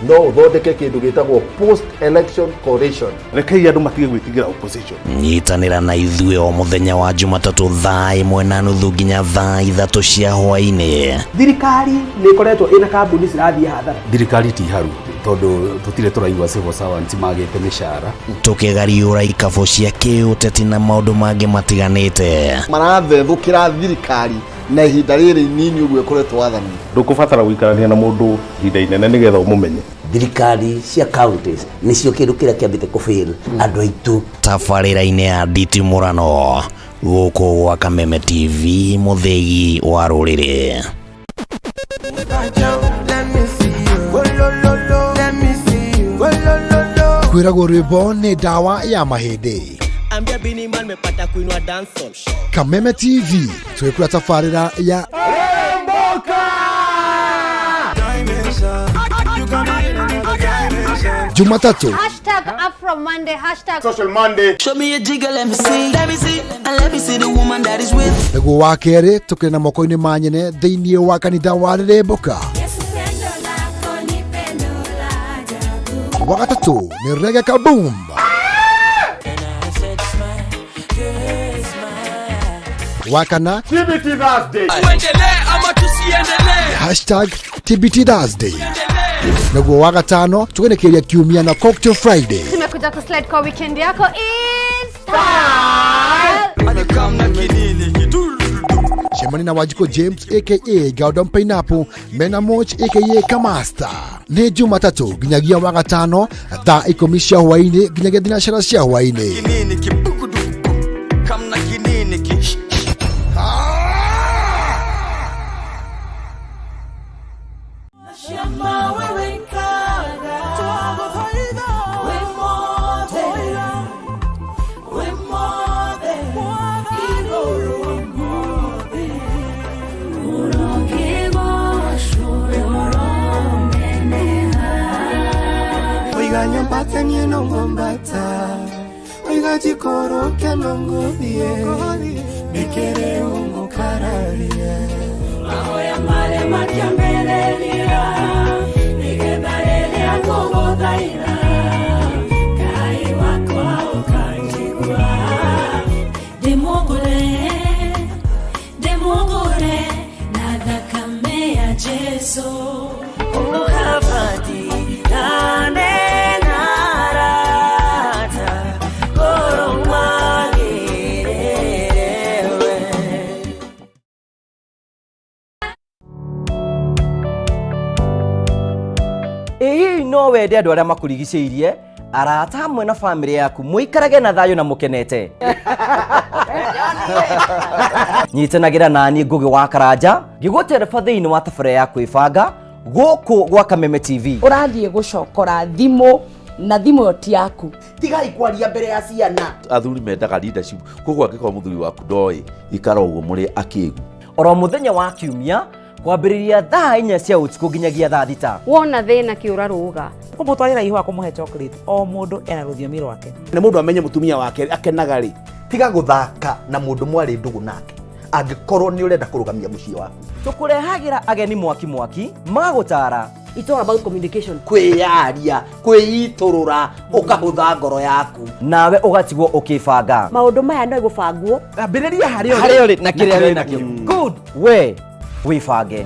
no uthondeke kindu gitagwo post election coalition rekei andu matige gwitigira opposition nyitanira na ithuĩ o muthenya wa Jumatatu thaa 1:30 nginya thaa 3 cia hwaini. Thirikari ni ikoretwo ina kambuni cirathie hathara. Thirikari ti haru tondu tutire turaigua civil servants magite mishara tukigariura ikabo cia kiuteti na maundu mangi matiganite marathethukira thirikari na ihinda riri nini uguo ikoretwo wathani ndukubatara guikarania na mundu ihinda inene nigetha umumenye thirikari cia counties nicio kindu kiria kiambite kufail andu aitu tabarĩra-inĩ ya nditimũrano gũkũ gwa Kameme TV muthegi wa rũrĩrĩ. Kwĩragwo rwĩmbo nĩ ndawa ya mahĩndĩ. Kameme TV twĩkũra tabarĩra ya Jumatatu #AfroMonday #Social Monday. Show me a jigger, let me see and let me see the woman that is with. Nĩguo wa kerĩ tũkĩrĩ na moko-inĩ ma nyene thĩinĩ wa kanitha wa Rĩrĩmbũka. Wa gatatũ nĩ Reggae Kaboom. Wa kana TBT Thursday. #TBT Thursday. Nĩguo wa gatano tũgenekeria kiumia na Cocktail Friday. Tumekuja kuslide kwa weekend yako in style. hamwe na Wanjiko James aka Gordon Pineapple mena Moch aka Kamasta. Ni Jumatatu nginyagia wa gatano thaa 10 cia hwaini nginyagia thinacara cia hwaini. Kinini kibugudu kamna kinini ki Nyambata nyeno ngombata Oiga jikoro keno ngodie Mikere ungo kararie Mahoya mare makiambelelia Nigebalelia kogo daira Kai wako ukanjigua Demogore Nada kamea Jesu Ukavadi Nane no wende andu aria makurigicĩirie arata hamwe na family yaku muikarage na thayo na mukenete nyitanagira nani Ngugi wa Karanja ngigutereba thiini wa tabara ya kwibanga guku gwa Kameme TV urathie gucokora thimu na thimu yoti yaku tigai kwaria mbere ya ciana athuri mendaga leadership koguo angĩkorwo muthuri waku ndoi ikara ũguo mũrĩ akĩgu oro muthenya wa kiumia kwambĩrĩria thaa 4 cia ũtukũ nginyagia thaa 6 wona thĩna kĩũra rũga kumutwarira ihwa kumuhe chocolate o mundu ena rũthiomi rwake nĩ mũndũ amenye mutumia wake akenaga rĩ tiga guthaka na mũndũ mwari ndugu nake angĩkorwo nĩ ũrenda kũrũgamia mũciĩ waku tukurehagira ageni mwaki magutara it's all about communication kwĩyaria kwĩiturura ukahutha ngoro yaku nawe ugatigwo ukibanga maundu maya no igubangwo ambĩrĩria harĩa ũrĩ na kĩrĩa wĩ nakĩo good we wibange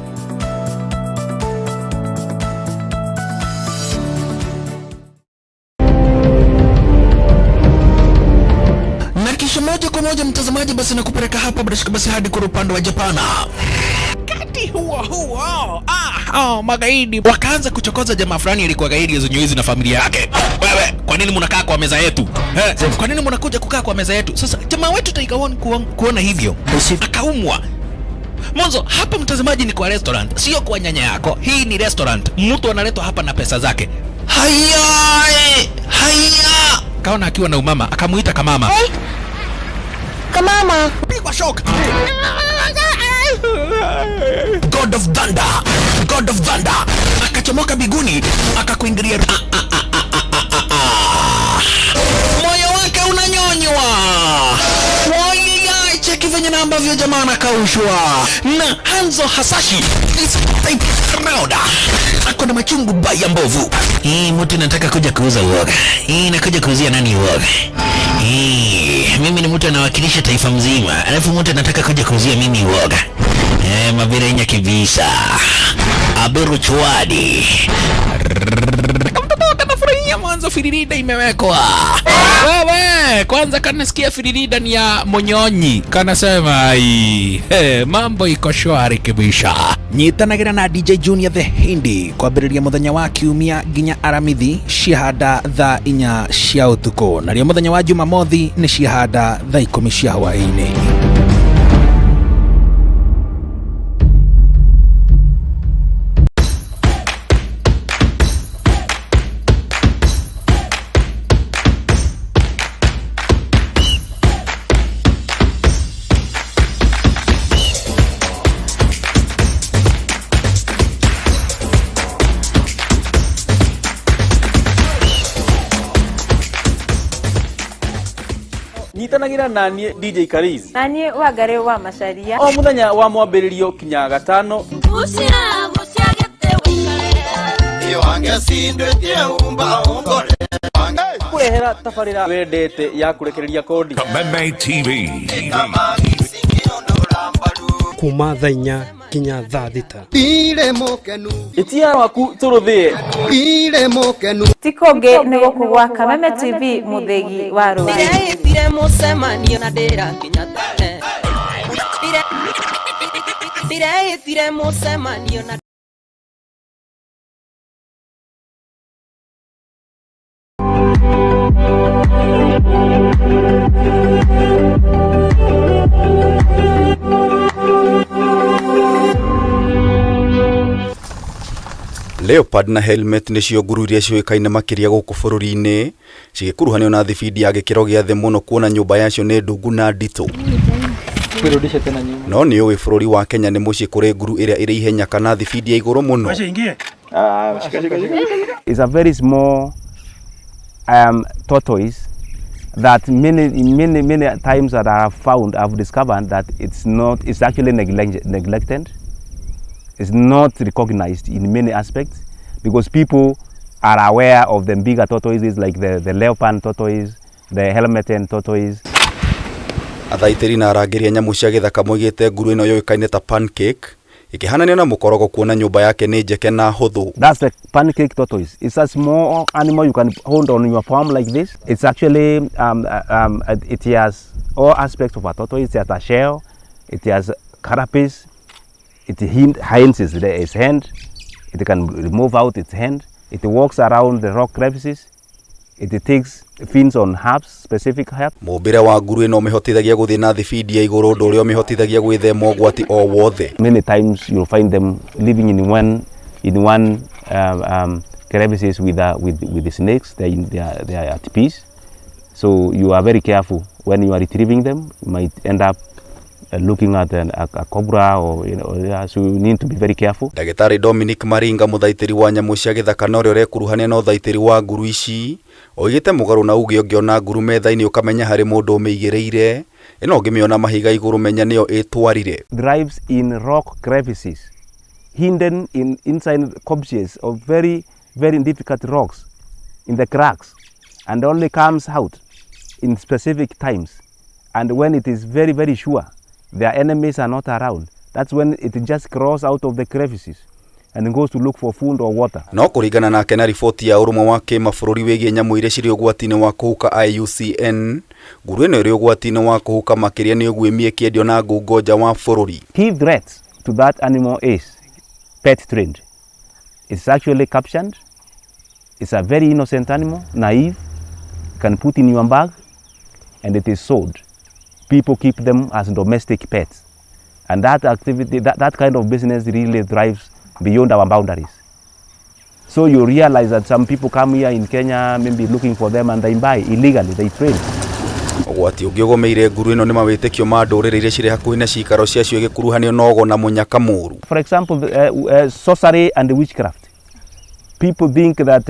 na kisha moja kwa moja mtazamaji, basi nakupeleka hapa basi hadi kwa upande wa Japana. Kati huo magaidi wakaanza kuchokoza jamaa fulani alikuwa gaidi ya Zonyoizi na familia yake. Wewe, kwa nini mnakaa kwa meza yetu? Kwa nini mnakuja kukaa kwa meza yetu? Sasa jamaa wetu Taika kuona hivyo akaumwa. Mwanzo hapa mtazamaji ni kwa restaurant, sio kwa nyanya yako. Hii ni restaurant. Mtu analetwa hapa na pesa zake. Haya! Kaona akiwa na umama, akamuita kamama. Hey! Kamama, pigwa shock. God of Thunder. Akachomoka biguni, akakuingilia. Moyo wake unanyonywa. Cheki venye na ambavyo jamaa anakaushwa na Hanzo Hasashi Rauda ako na machungu baya mbovu. Mtu nataka kuja kuuza uoga. Nakuja kuuzia nani uoga? Mimi ni mtu anawakilisha taifa mzima, alafu mtu anataka kuja kuuzia mimi uoga. Mabirenya kibisa Abiru Chwadi kanafurahia mwanzo firirida imewekwa. Wewe kwanza kanasikia firirida ni ya Monyonyi, kanasema mambo iko shwari kibisha. Nyitanagira na DJ Junior the Hindi kwambĩrĩria muthenya wa kiumia nginya aramithi ciahanda thaa 4 cia ũtukũ, na rĩo muthenya wa Jumamothi nĩ ciahanda thaa 10 cia hwaĩ-inĩ. Nyitanagira nani DJ Karizi nani Wangari wa Macharia o muthenya wa mwambĩrĩrio kinya gatano kurehera tabarĩra wendete ya kurekereria kodi Kameme TV kuma thaa 4 kinya thaa 6 ire mokenu itia waku turuthie ire mokenu tikonge nego kugwa Kameme TV muthegi wa rũĩ ire mucemanio na ndĩra kinya Ndireithire mucemanio na Leopard na helmet nĩcio nguru iria ciũĩkaine makĩria gũkũ bũrũri-inĩ cigĩkuruhanio na thibindi ya gĩkĩro gĩa thĩ mũno kuona nyũmba yacio nĩ ndungu na nditũ. No nĩ ũĩ bũrũri wa Kenya nĩ mũciĩ kũrĩ nguru ĩrĩa ĩrĩ ihenya kana thibindi ya igũrũ mũno. It's a very small tortoise that many times that I have found, I've discovered that it's actually neglected. It's not recognized in many aspects because people are aware of the bigger tortoises like the leopard tortoise, the helmeted tortoise. Athaitĩri na arangĩri a nyamũ cia gĩthaka moigĩte nguru ĩno yoĩkaine ta pancake ĩkĩhananio na mũkorogo kuona nyũmba yake nĩ njeke na hũthũ. That's the pancake tortoise. It's a small animal you can hold on your palm like this. It's actually it has all aspects of a tortoise. It has a shell, it has carapace, it hinds its hand, it can remove out its hand, it walks around the rock crevices, it takes fins on herbs, specific herbs. Mũmbĩre wa nguru ĩno ũmĩhotithagia gũthiĩ na thibindi ya igũrũ ũndũ ũrĩa ũmĩhotithagia gwĩthema ũgwati o wothe. Many times you'll find them living in one crevices with the snakes. They are at peace. So you are very careful when you are retrieving them. You might end up looking at a cobra or so you need to be very careful. Ndagĩtarĩ Dominic Maringa mũthaitĩri wa nyamũ cia gĩthaka na ũrĩa ũrekuruhania na ũthaitĩri wa nguru ici oigĩte mũgarũ na uge ũngĩona nguru metha-inĩ ũkamenya harĩ mũndũ ũmĩigĩrĩire ĩno ũngĩmĩona mahiga igũrũ menya nĩyo ĩtwarire. Drives in rock crevices hidden inside cobbles of very difficult rocks in the cracks and only comes out in specific times and when it is very sure their enemies are not around. That's when it just crawls out of the crevices and goes to look for food or water. No kũringana nake na riboti ya ũrũmwe wa kĩmabũrũri wĩgiĩ nyamũ iria cirĩ ũgwati-inĩ wa kũhuka IUCN, nguru ĩno ĩrĩ ũgwati-inĩ wa kũhuka makĩria nĩ ũguo ĩmĩkĩendio na ngungo nja wa bũrũri. Key threat to that animal is pet trade. It's actually captioned. It's a very innocent animal, naive, can put in your bag and it is sold. People keep them as domestic pets. And that activity, that kind of business really drives beyond our boundaries. So you realize that some people come here in Kenya maybe looking for them and they buy illegally, they trade. Ũgwati ũngĩ ũgũmĩire nguru ĩno nĩ mawĩtĩkio ma ndũrĩrĩ iria cirĩ hakuhĩ na ciikaro ciacio igĩkuruhanio na ũgo na mũnyaka mũru. For example, sorcery and witchcraft. People think that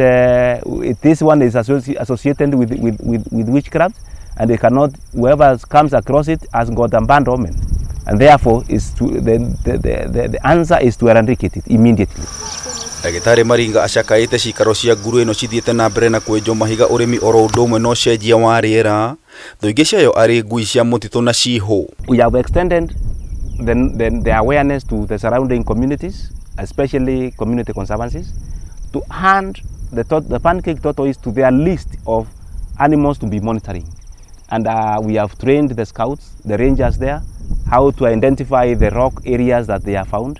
this one is associated with witchcraft and they cannot, whoever comes across it has got a bad omen. And therefore, the answer is to eradicate it immediately. Ndagĩtarĩ Maringa acakaĩte ciikaro cia nguru ĩno cithiĩte na mbere na kwenjwo mahiga ũrĩmi oro ũndũ ũmwe na ũcenjia wa rĩera thũ ingĩ ciayo arĩ ngui cia mũtitũ na ciihũ. We have extended the awareness to the surrounding communities, especially community conservancies, to hand the pancake tortoise to their list of animals to be monitoring. And we have trained the scouts, the rangers there, how to identify the rock areas that they are found.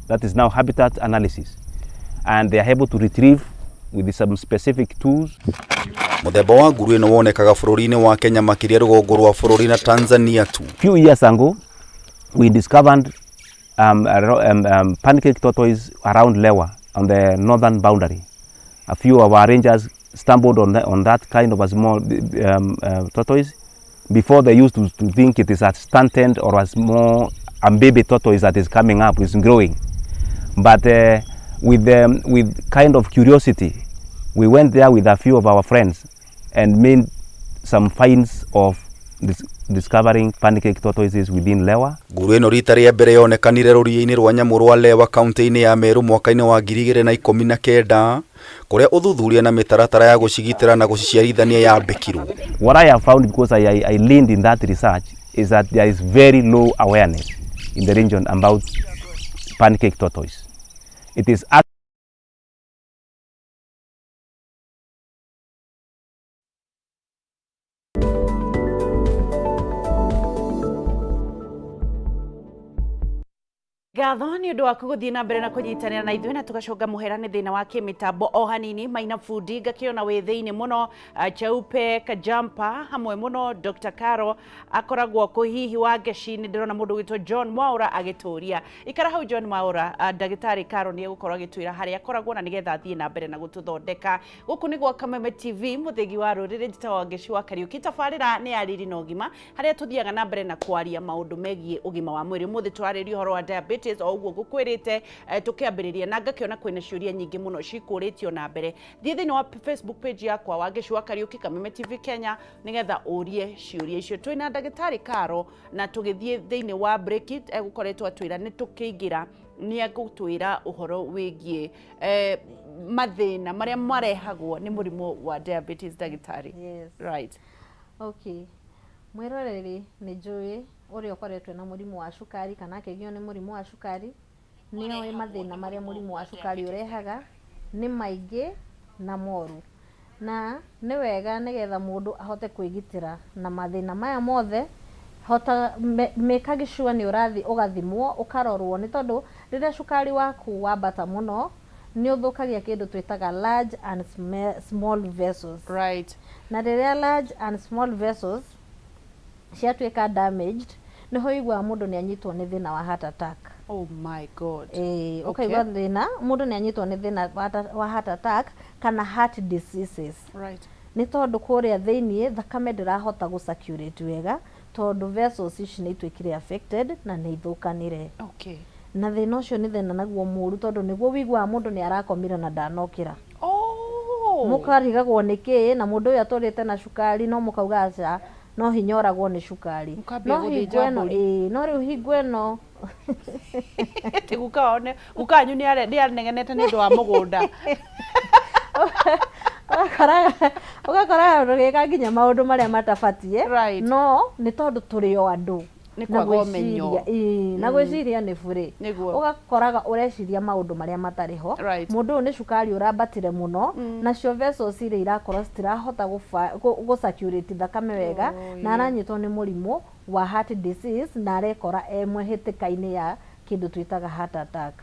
That is now habitat analysis. And they are able to retrieve with some specific tools. Mũthemba wa nguru ĩno wonekaga bũrũri-inĩ wa Kenya makĩria rũgongo rwa bũrũri na Tanzania tu. Few years ago, we discovered pancake tortoise around Lewa on the northern boundary. A few of our rangers stumbled on that kind of a small tortoise. Before they used to think it is a stunted or a small baby tortoise that is coming up, is growing. But with kind of curiosity, we went there with a few of our friends and made some finds of discovering pancake tortoises within Lewa. Nguru ĩno rita rĩa mbere yonekanire rũriĩ-inĩ rwa nyamũ rwa Lewa kaunti-inĩ ya Meru mwaka-inĩ wa 2019 kũrĩa ũthuthuria na mĩtaratara ya gũcigitĩra na gũciciarithania yambĩkirwo. What I have found, because I leaned in that research, is that there is very low awareness in the region about pancake tortoise. It is ngatho ni undu wa kuguthie na mbere na kunyitanira na ithuĩ na tugacoka muhera ni thina wa kimitambo o hanini. Maina Fundi ngakiona we thiini muno, Chaupe Kajampa hamwe muno, Dr. Caro akoragwo kuhihi wa Geshini. Ndirona mundu witwa John Mwaura agituria ikara hau. John Mwaura, Dagitari Caro ni egukorwo agitwira haria akoragwo na nigetha athie na mbere na gututhondeka. Guku ni gwa Kameme TV, muthegi wa ruriri njitawa Geshi wa Kariuki. Tabarira ni ariri na ugima haria tuthiaga na mbere na kwaria maundu megie ugima wa mwiri. Muthi twaririo horo wa diabetes o uguo gukwirite tukiambiriria na ngakiona kwina ciuria nyingi muno cikuritio na mbere. Thie thini wa Facebook page yakwa wa Geshi wa Kariuki Kameme TV Kenya nigetha urie ciuria icio. Twina Dagitari Caro na tugithie thini wa break it egukoretwo atwira ni tukiingira ni agutwira uhoro wigie mathina maria marehagwo ni murimu wa diabetes. Dagitari. Yes. Right. Okay. Mwiroreri ni njui uri ukoretwe na murimu wa cukari kana akigio ni murimu wa cukari nio mathina maria murimu wa cukari urehaga ni maingi na moru, na ni wega nigetha mundu ahote kwigitira na mathina maya mothe hota make sure ni urathi ugathimwo ukarorwo ni tondu riria cukari waku wambata muno ni uthukagia kindu twitaga large and small vessels. Right. Na riria large and small vessels ciatuika damaged niho igwa mundu ni anyitwo ni thina wa heart attack. Oh my god. Okay, thina mundu ni anyitwo ni thina wa heart attack kana heart diseases. Right. Ni tondu kuria thiini thakame ndirahota gucirculate wega tondu vessels ici ni itwikire affected na ni ithukanire. Okay. Na thina ucio ni thina naguo muru tondu niguo wigwa mundu ni arakomira na ndanokira. Mukarigagwo niki na mundu uyu aturite na cukari no mukauga aca no hinyoragwo ni cukari no hingweno no riu hingweno ti gukaone gukanyu ni anegenete ni ndu wa mugunda ugakora rugika nginya maundu maria matabatie. Right. No ni tondu turi o andu ni kwaga umenyo na gwiciria ni bure ugakoraga ureciria maundu maria matariho. Right. Mundu ni cukari urambatire muno nacio vessels iria irakorwo citirahota gucirculate thakame wega na aranyitwo ni murimu wa heart disease na arekora mwihitikaini ya kindu twitaga heart attack.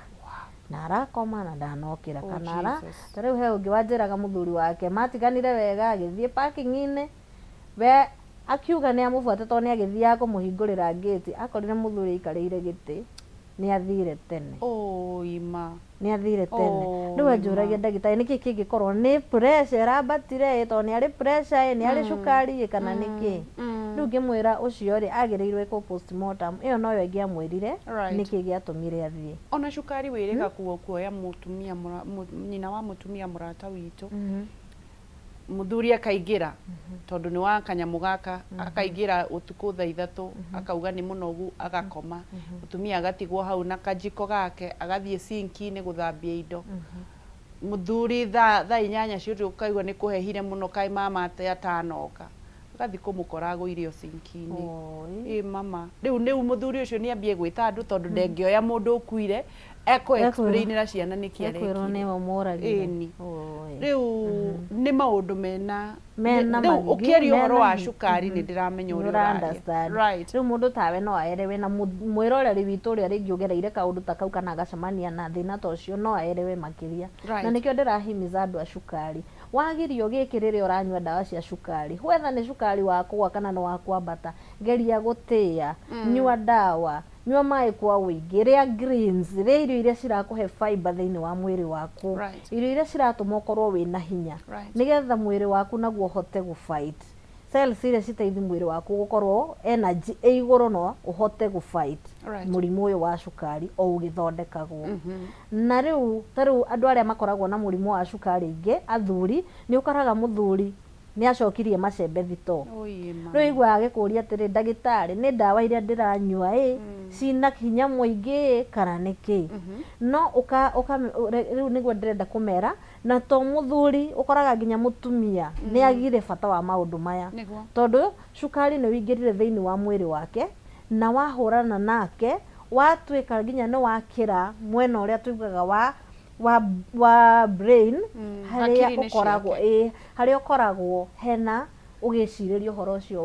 Na arakoma na ndanokira kana tariu he ungi wanjiraga muthuri wake matiganire wega agithie parking ine we akiuga ni amufuate to ni agithia kumuhingurira gate akorire muthuri ikarire giti ni athire tene. Ima ni athire tene. Riu njuragia ndagitari niki kingikorwo ni pressure rabatire to ni ari pressure ni ari cukari kana niki. Riu ngimwira ucio ri agirirwe ko postmortem iyo no yo ngiamwirire niki giatumire athie. Ona cukari wirika kuoya mutumia nyina wa mutumia murata witu muthuri akaingira tondu ni wa kanyamu gaka akaingira utuku thaa 3 akauga ni munogu agakoma mutumia agatigwo hau na kajiko gake agathie sinki ni guthambia indo muthuri thaa 8 cio ukaigwa ni kuhehire muno kai mama ate atanoka agathi kumukorago irio sinki-ini. Mama riu muthuri ucio ni ambie gwita andu tondu ndengioya mundu ukuire eko explain ra ciana niki areki ekwiro ni momoragira riu ni maundu mena ukiaria uhoro wa cukari ni ndiramenya uri understand. Right. Riu mundu tawe no aerewe na mwiroreri witu ria ringi ugereire kaundu ta kau kana agacemania na thina ta ucio no aerewe makiria. Na nikio ndirahimiza andu a cukari wagirio gikirire uranywa dawa cia cukari whether ni cukari wakwa kana no wakwambata geria gutia nyua dawa nyua mai kwa wingi ria greens ria irio iria cirakuhe fiber thiini wa mwiri waku. Irio iria ciratuma ukorwo wina hinya nigetha mwiri waku naguo hote gufight cells iria citeithi mwiri waku gukorwo energy iguru no uhote gufight murimu uyu wa cukari o ugithondekagwo. Na riu tariu andu aria makoragwo na murimu wa cukari ingi athuri ni ukaraga muthuri ni acokirie macembe thito. Riu igwa agikuria atiri ndagitari ni dawa iria ndiranyua cina hinya muingi kana niki. No riu niguo ndirenda kumera na to muthuri ukoraga nginya mutumia ni agire bata wa maundu maya tondu cukari ni wingirire thiini wa mwiri wake na wahurana nake watwika nginya ni wakira mwena uria tugaga wa brain haria ukoragwo haria ukoragwo hena ugiciririo horo cio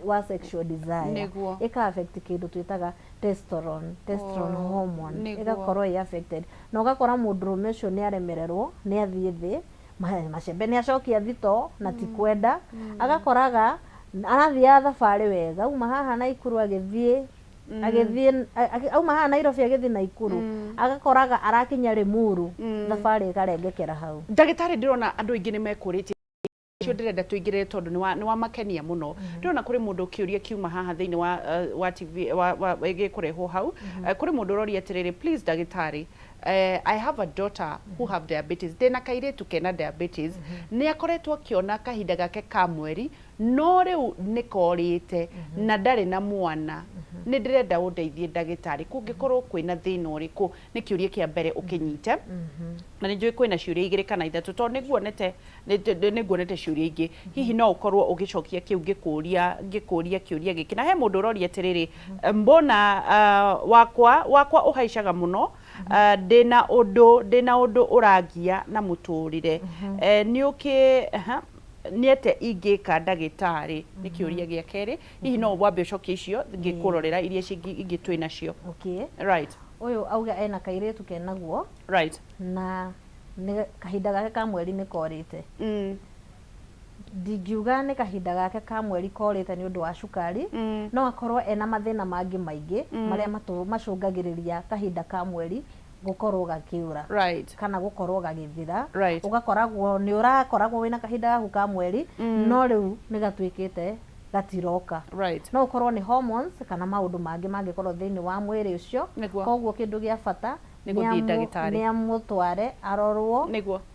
wa sexual desire ika affect kindu twitaga testosterone hormone igakorwo i affected na ugakora mundurume ucio ni aremererwo ni athie thi macembe ni acokia thito na ti kwenda agakoraga arathia thabari wega uma haha na Ikuru agithie auma haha Nairobi agithie na Ikuru agakoraga arakinya Limuru thabari ikarengekera hau. Ndagitari ndirona andu aingi ni mekurite cio ndirenda tuingire tondu ni wa makenia muno ndirona kuri mundu kiuria kiuma haha thiini wa TV wa kurehwo hau kuri mundu roria atiriri please ndagitari I have a daughter who have diabetes dena kairetu kena diabetes ni akoretwo kiona kahinda gake ka mweri no riu nikorite na ndari na mwana ni ndirenda undeithie ndagitari kungikorwo kwina thina uriku ni kiuria kia mbere ukinyite na ni njui kwina ciuria igiri kana ithatu to niguonete ciuria ingi hihi no ukorwo ugicokia kiu ngikuria kiuria giki na he mundu uroria atiriri mbona wakwa uhaishaga muno dena undu uragia na muturire ni uki niete ingika ndagitari ni kiuria gia keri hihi no wambe ucokie icio ngikurorera iria ingi twina cio. Okay, right. Uyu auga ena kairetu kenaguo right na ni kahinda gake ka mweri ni korite ndingiuga ni kahinda gake ka mweri korite ni undu wa cukari no akorwo ena mathina mangi maingi maria macungagiriria kahinda ka mweri gukorwo gakiura kana gukorwo gagithira ugakoragwo ni urakoragwo wina kahinda gaku ka mweri no riu ni gatwikite gatiroka no ukorwo ni hormones kana maundu mangi mangikorwo thiini wa mwiri ucio koguo kindu gia bata ni amutware arorwo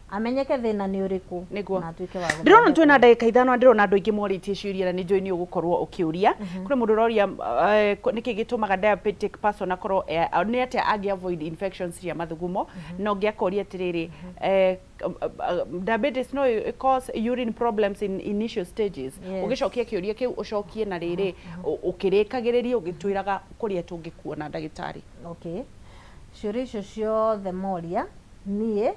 amenyeke thina ni uriku na twike wa ndirona twina ndagika ithano ndirona andu aingi moritie ciuria ni njui ni ugukorwo ukiuria kuri mundu roria niki gitumaga diabetic person akorwo ni atia agi avoid infections cia mathugumo no ngiakoria atiriri diabetes no cause urine problems in initial stages ugicokia kiuria kiu ucokie na riri ukirikagiriria ugitwiraga kuria tungikuona ndagitari. Okay, ciuria icio ciothe moria nie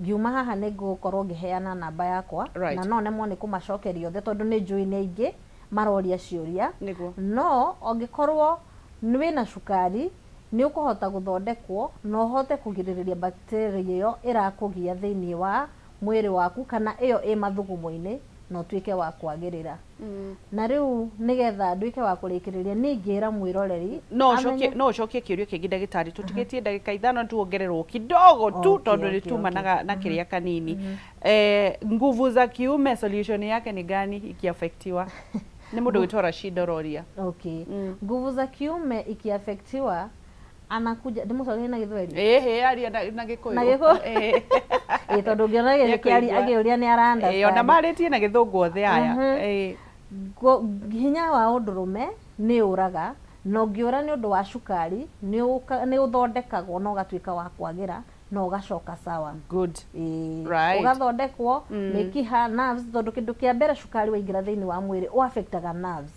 ngiuma haha nigukorwo ngiheana namba yakwa na no nemwo ni kumacokeria othe tondu ni njui ni aingi maroria ciuria no ongikorwo ni wina cukari ni ukuhota guthondekwo no hote kugiririria bacteria iyo irakugia thiini wa mwiri waku kana iyo i mathugumo-ini no twike wa kwagirira na riu nigetha ndwike wa kurikiriria ningira mwiroreri no ucokie kiuria kingi ndagitari tutigitie ndagika ithano tuongererwo kidogo tu tondu ni tumanaga na kiria kanini nguvu za kiume solution yake ni gani ikiafektiwa ni mundu witwa Rashid roria. Okay, nguvu za kiume ikiafektiwa anakuja ndimucokerie na Githweri aria na Gikuyu tondu ngiona agiuria ni aranda ona maritie na Githungu othe aya hinya wa undurume ni uraga no ngiura ni undu wa cukari ni uthondekagwo no gatwika wa kwagira no gacoka sawa good ugathondekwo mikiha nerves tondu kindu kia mbere cukari waingira thiini wa mwiri u affectaga nerves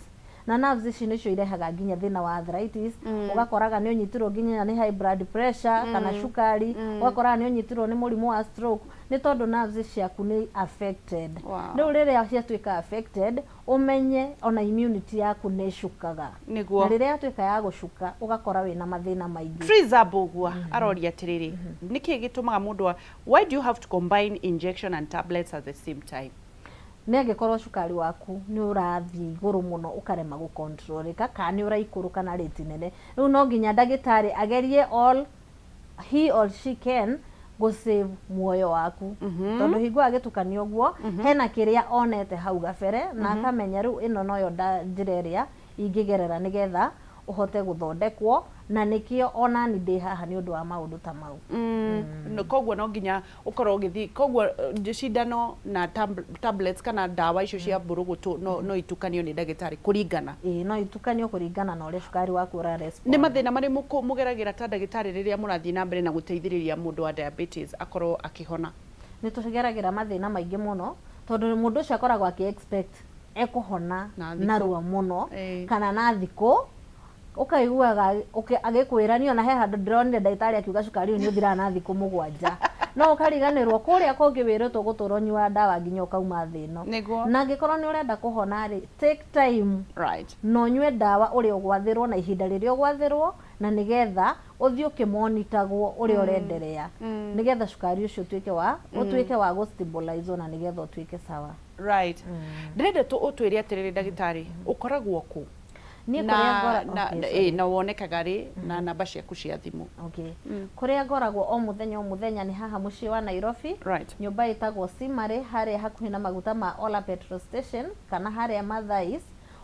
na nerves ici nicio irehaga nginya thina wa arthritis ugakoraga ni unyitirwo nginya ni high blood pressure kana cukari ugakoraga ni unyitirwo ni murimu wa stroke ni tondu nerves ciaku ni affected no riria ciatwika affected umenye ona immunity yaku ni shukaga na riria atwika ya gucuka ugakora wina mathina maingi. Freezer Bogwa aroria atiriri niki gitumaga mundu why do you have to combine injection and tablets at the same time? Ni angikorwo cukari waku ni urathi iguru muno ukarema gu controlika kana ni uraikuruka na rate nene riu no nginya ndagitari agerie all he or she can go save muoyo waku tondu hingo agitukanio guo hena kiria onete hau gabere na akamenya riu ino noyo njira iria ingigerera nigetha uhote guthondekwo na nikio ona ni ndi haha ni undu wa maundu ta mau no kogwo no nginya ukorwo ugithi kogwo cindano na tablets kana dawa icio cia mburugutu no itukanio ni ndagitari kuringana no itukanio kuringana na uria cukari waku ura respond. Ni mathina mari mugeragira ta ndagitari riria murathi na mbere na guteithiriria mundu wa diabetes akorwo akihona? Ni tugeragira mathina maingi muno tondu mundu ucio akoragwo aki expect ekuhona narua muno kana na thiku ukaiguaga agikwira ni ona he handu ndironire ndagitari akiuga cukari ni uthira na thiku mugwanja no ukariganirwo kuria kungi wiritwo guturo nyua ndawa nginya ukauma thino na ngikorwo ni urenda kuhona ri take time no nyue ndawa uri ugwathirwo na ihinda riri ugwathirwo na nigetha uthii ukimonitagwo uri urenderea nigetha cukari ucio utuike wa gustabilize na nigetha utuike sawa ndĩrenda tu ũtwĩre atĩrĩrĩ ndagĩtarĩ ũkoragwo kũ na wonekaga rĩ na namba ciaku cia thimũ kuria ngoragwo o muthenya ni haha muciĩ wa Nairobi nyumba itagwo Simari haria hakuhi na maguta ma Ola petrol station kana haria Mathais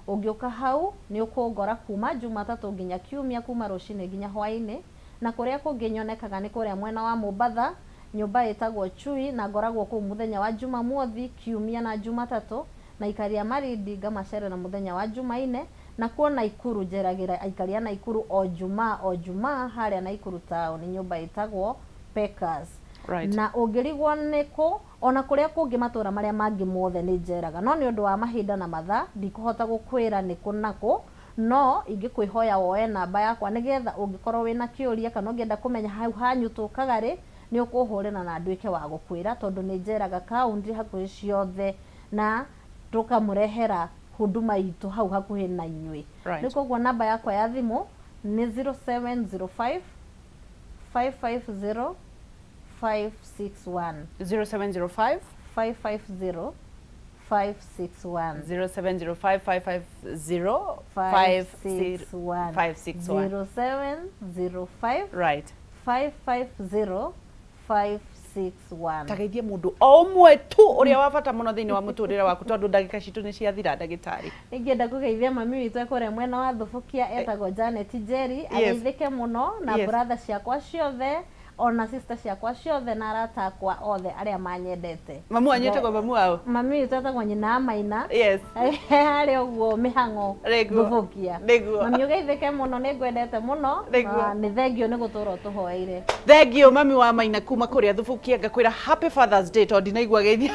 ũngĩũka hau ni ũkũngora kuma Jumatatu nginya Kiumia kuma rũcinĩ nginya hwaĩ-inĩ na kuria kũngĩnyonekaga ni kuria mwena wa Mombatha nyumba itagwo Chui na ngoragwo kũ muthenya wa Jumamothi Kiumia na Jumatatu na ikaria Marindi ngamacere na muthenya wa Jumaine na kuona Naikuru njeragira aikaria Naikuru o Juma haria Naikuru town nyumba itagwo Peckers na ũngĩrigwo nĩkũ ona kuria kũngĩ matura maria mangĩ mothe nĩ njeraga no nĩ ũndũ wa mahinda na mathaa ndikũhota gũkwĩra nĩkũ nakũ no ingĩkwĩhoya woe namba yakwa nigetha ũngĩkorwo wĩna kĩũria kana ũngĩenda kũmenya hau hanyũtũkaga rĩ ni ũkũhũrĩra na nduĩke wa gũkwĩra tondũ nĩ njeraga kaunti hakuhĩ ciothe na tukamũrehera huduma itu hau hakuhĩ na inyuĩ nĩ koguo namba yakwa ya thimũ nĩ 0705 550 561 0705 550 561 0705 550 561 0705 550 561 tageithie mundu o mwe tu uria wabata muno thiini wa muturire waku tondu ndagika citu ni ciathira ndagitari ingienda kugeithia mami witu ekore mwena wa Thubukia etagwo Janet Jerry ageithike muno na brother ciakwa ciothe ona sister ciakwa ciothe na arata akwa othe aria manyendete mamu anyete kwa mamu wao mami witu etagwo nyina Maina ari uguo mihango Thubukia mami ugeithike muno ni ngwendete muno ni thengio ni gutura tuhoeire thengio mami wa Maina kuma kuria Thubukia ngakwira happy Father's Day tondi naigua geithia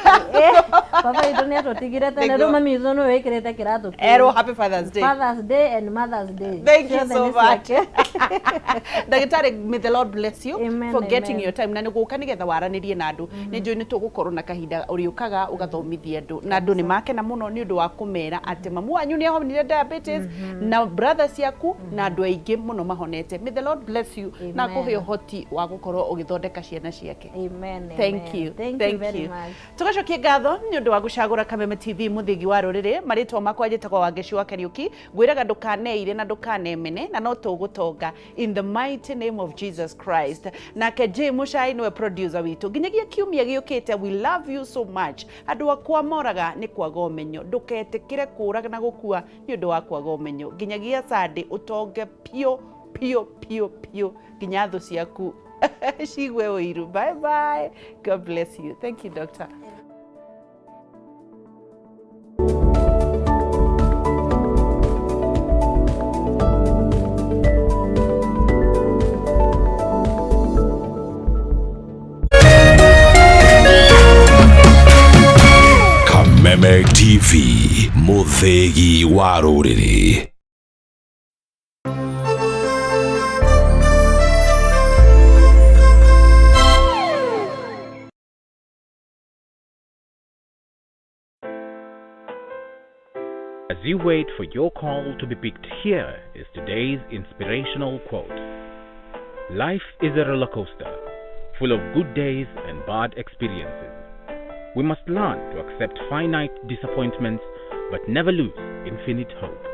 baba witu ni atutigire tene ru mami witu no wikirite kiratu ero happy Father's Day and Mother's Day thank you so much ndagitari may the Lord bless you for getting your time na niguka nigetha waranirie na andu ni njui ni tugukorwo na kahinda uriukaga ugathomithia andu na andu ni makena muno ni undu wa kumera ati mamu wanyu ni ahonire diabetes na brothers yaku na andu aingi muno mahonete may the Lord bless you na kuhe uhoti wa gukorwo ugithondeka ciana ciake amen thank you very much tugacokie ngatho ni undu wa gucagura Kameme TV muthigi wa ruriri maritwa makwa njitagwo Wangeci wa Kariuki ngwiraga ndukaneire na ndukanemene na no tugutonga in the mighty name of Jesus Christ nake J Mushai niwe producer witu nginyagia Kiumia giukite we love you so much andu akwa moraga ni kwaga umenyo nduketikire kuraga na gukua ni undu wa kwaga umenyo nginyagia Sunday utonge pio nginya thu ciaku cigwe uiru bye bye God bless you thank you doctor Kameme TV muthegi wa ruriri. As you wait for your call to be picked, here is today's inspirational quote. Life is a roller coaster, full of good days and bad experiences. We must learn to accept finite disappointments, but never lose infinite hope.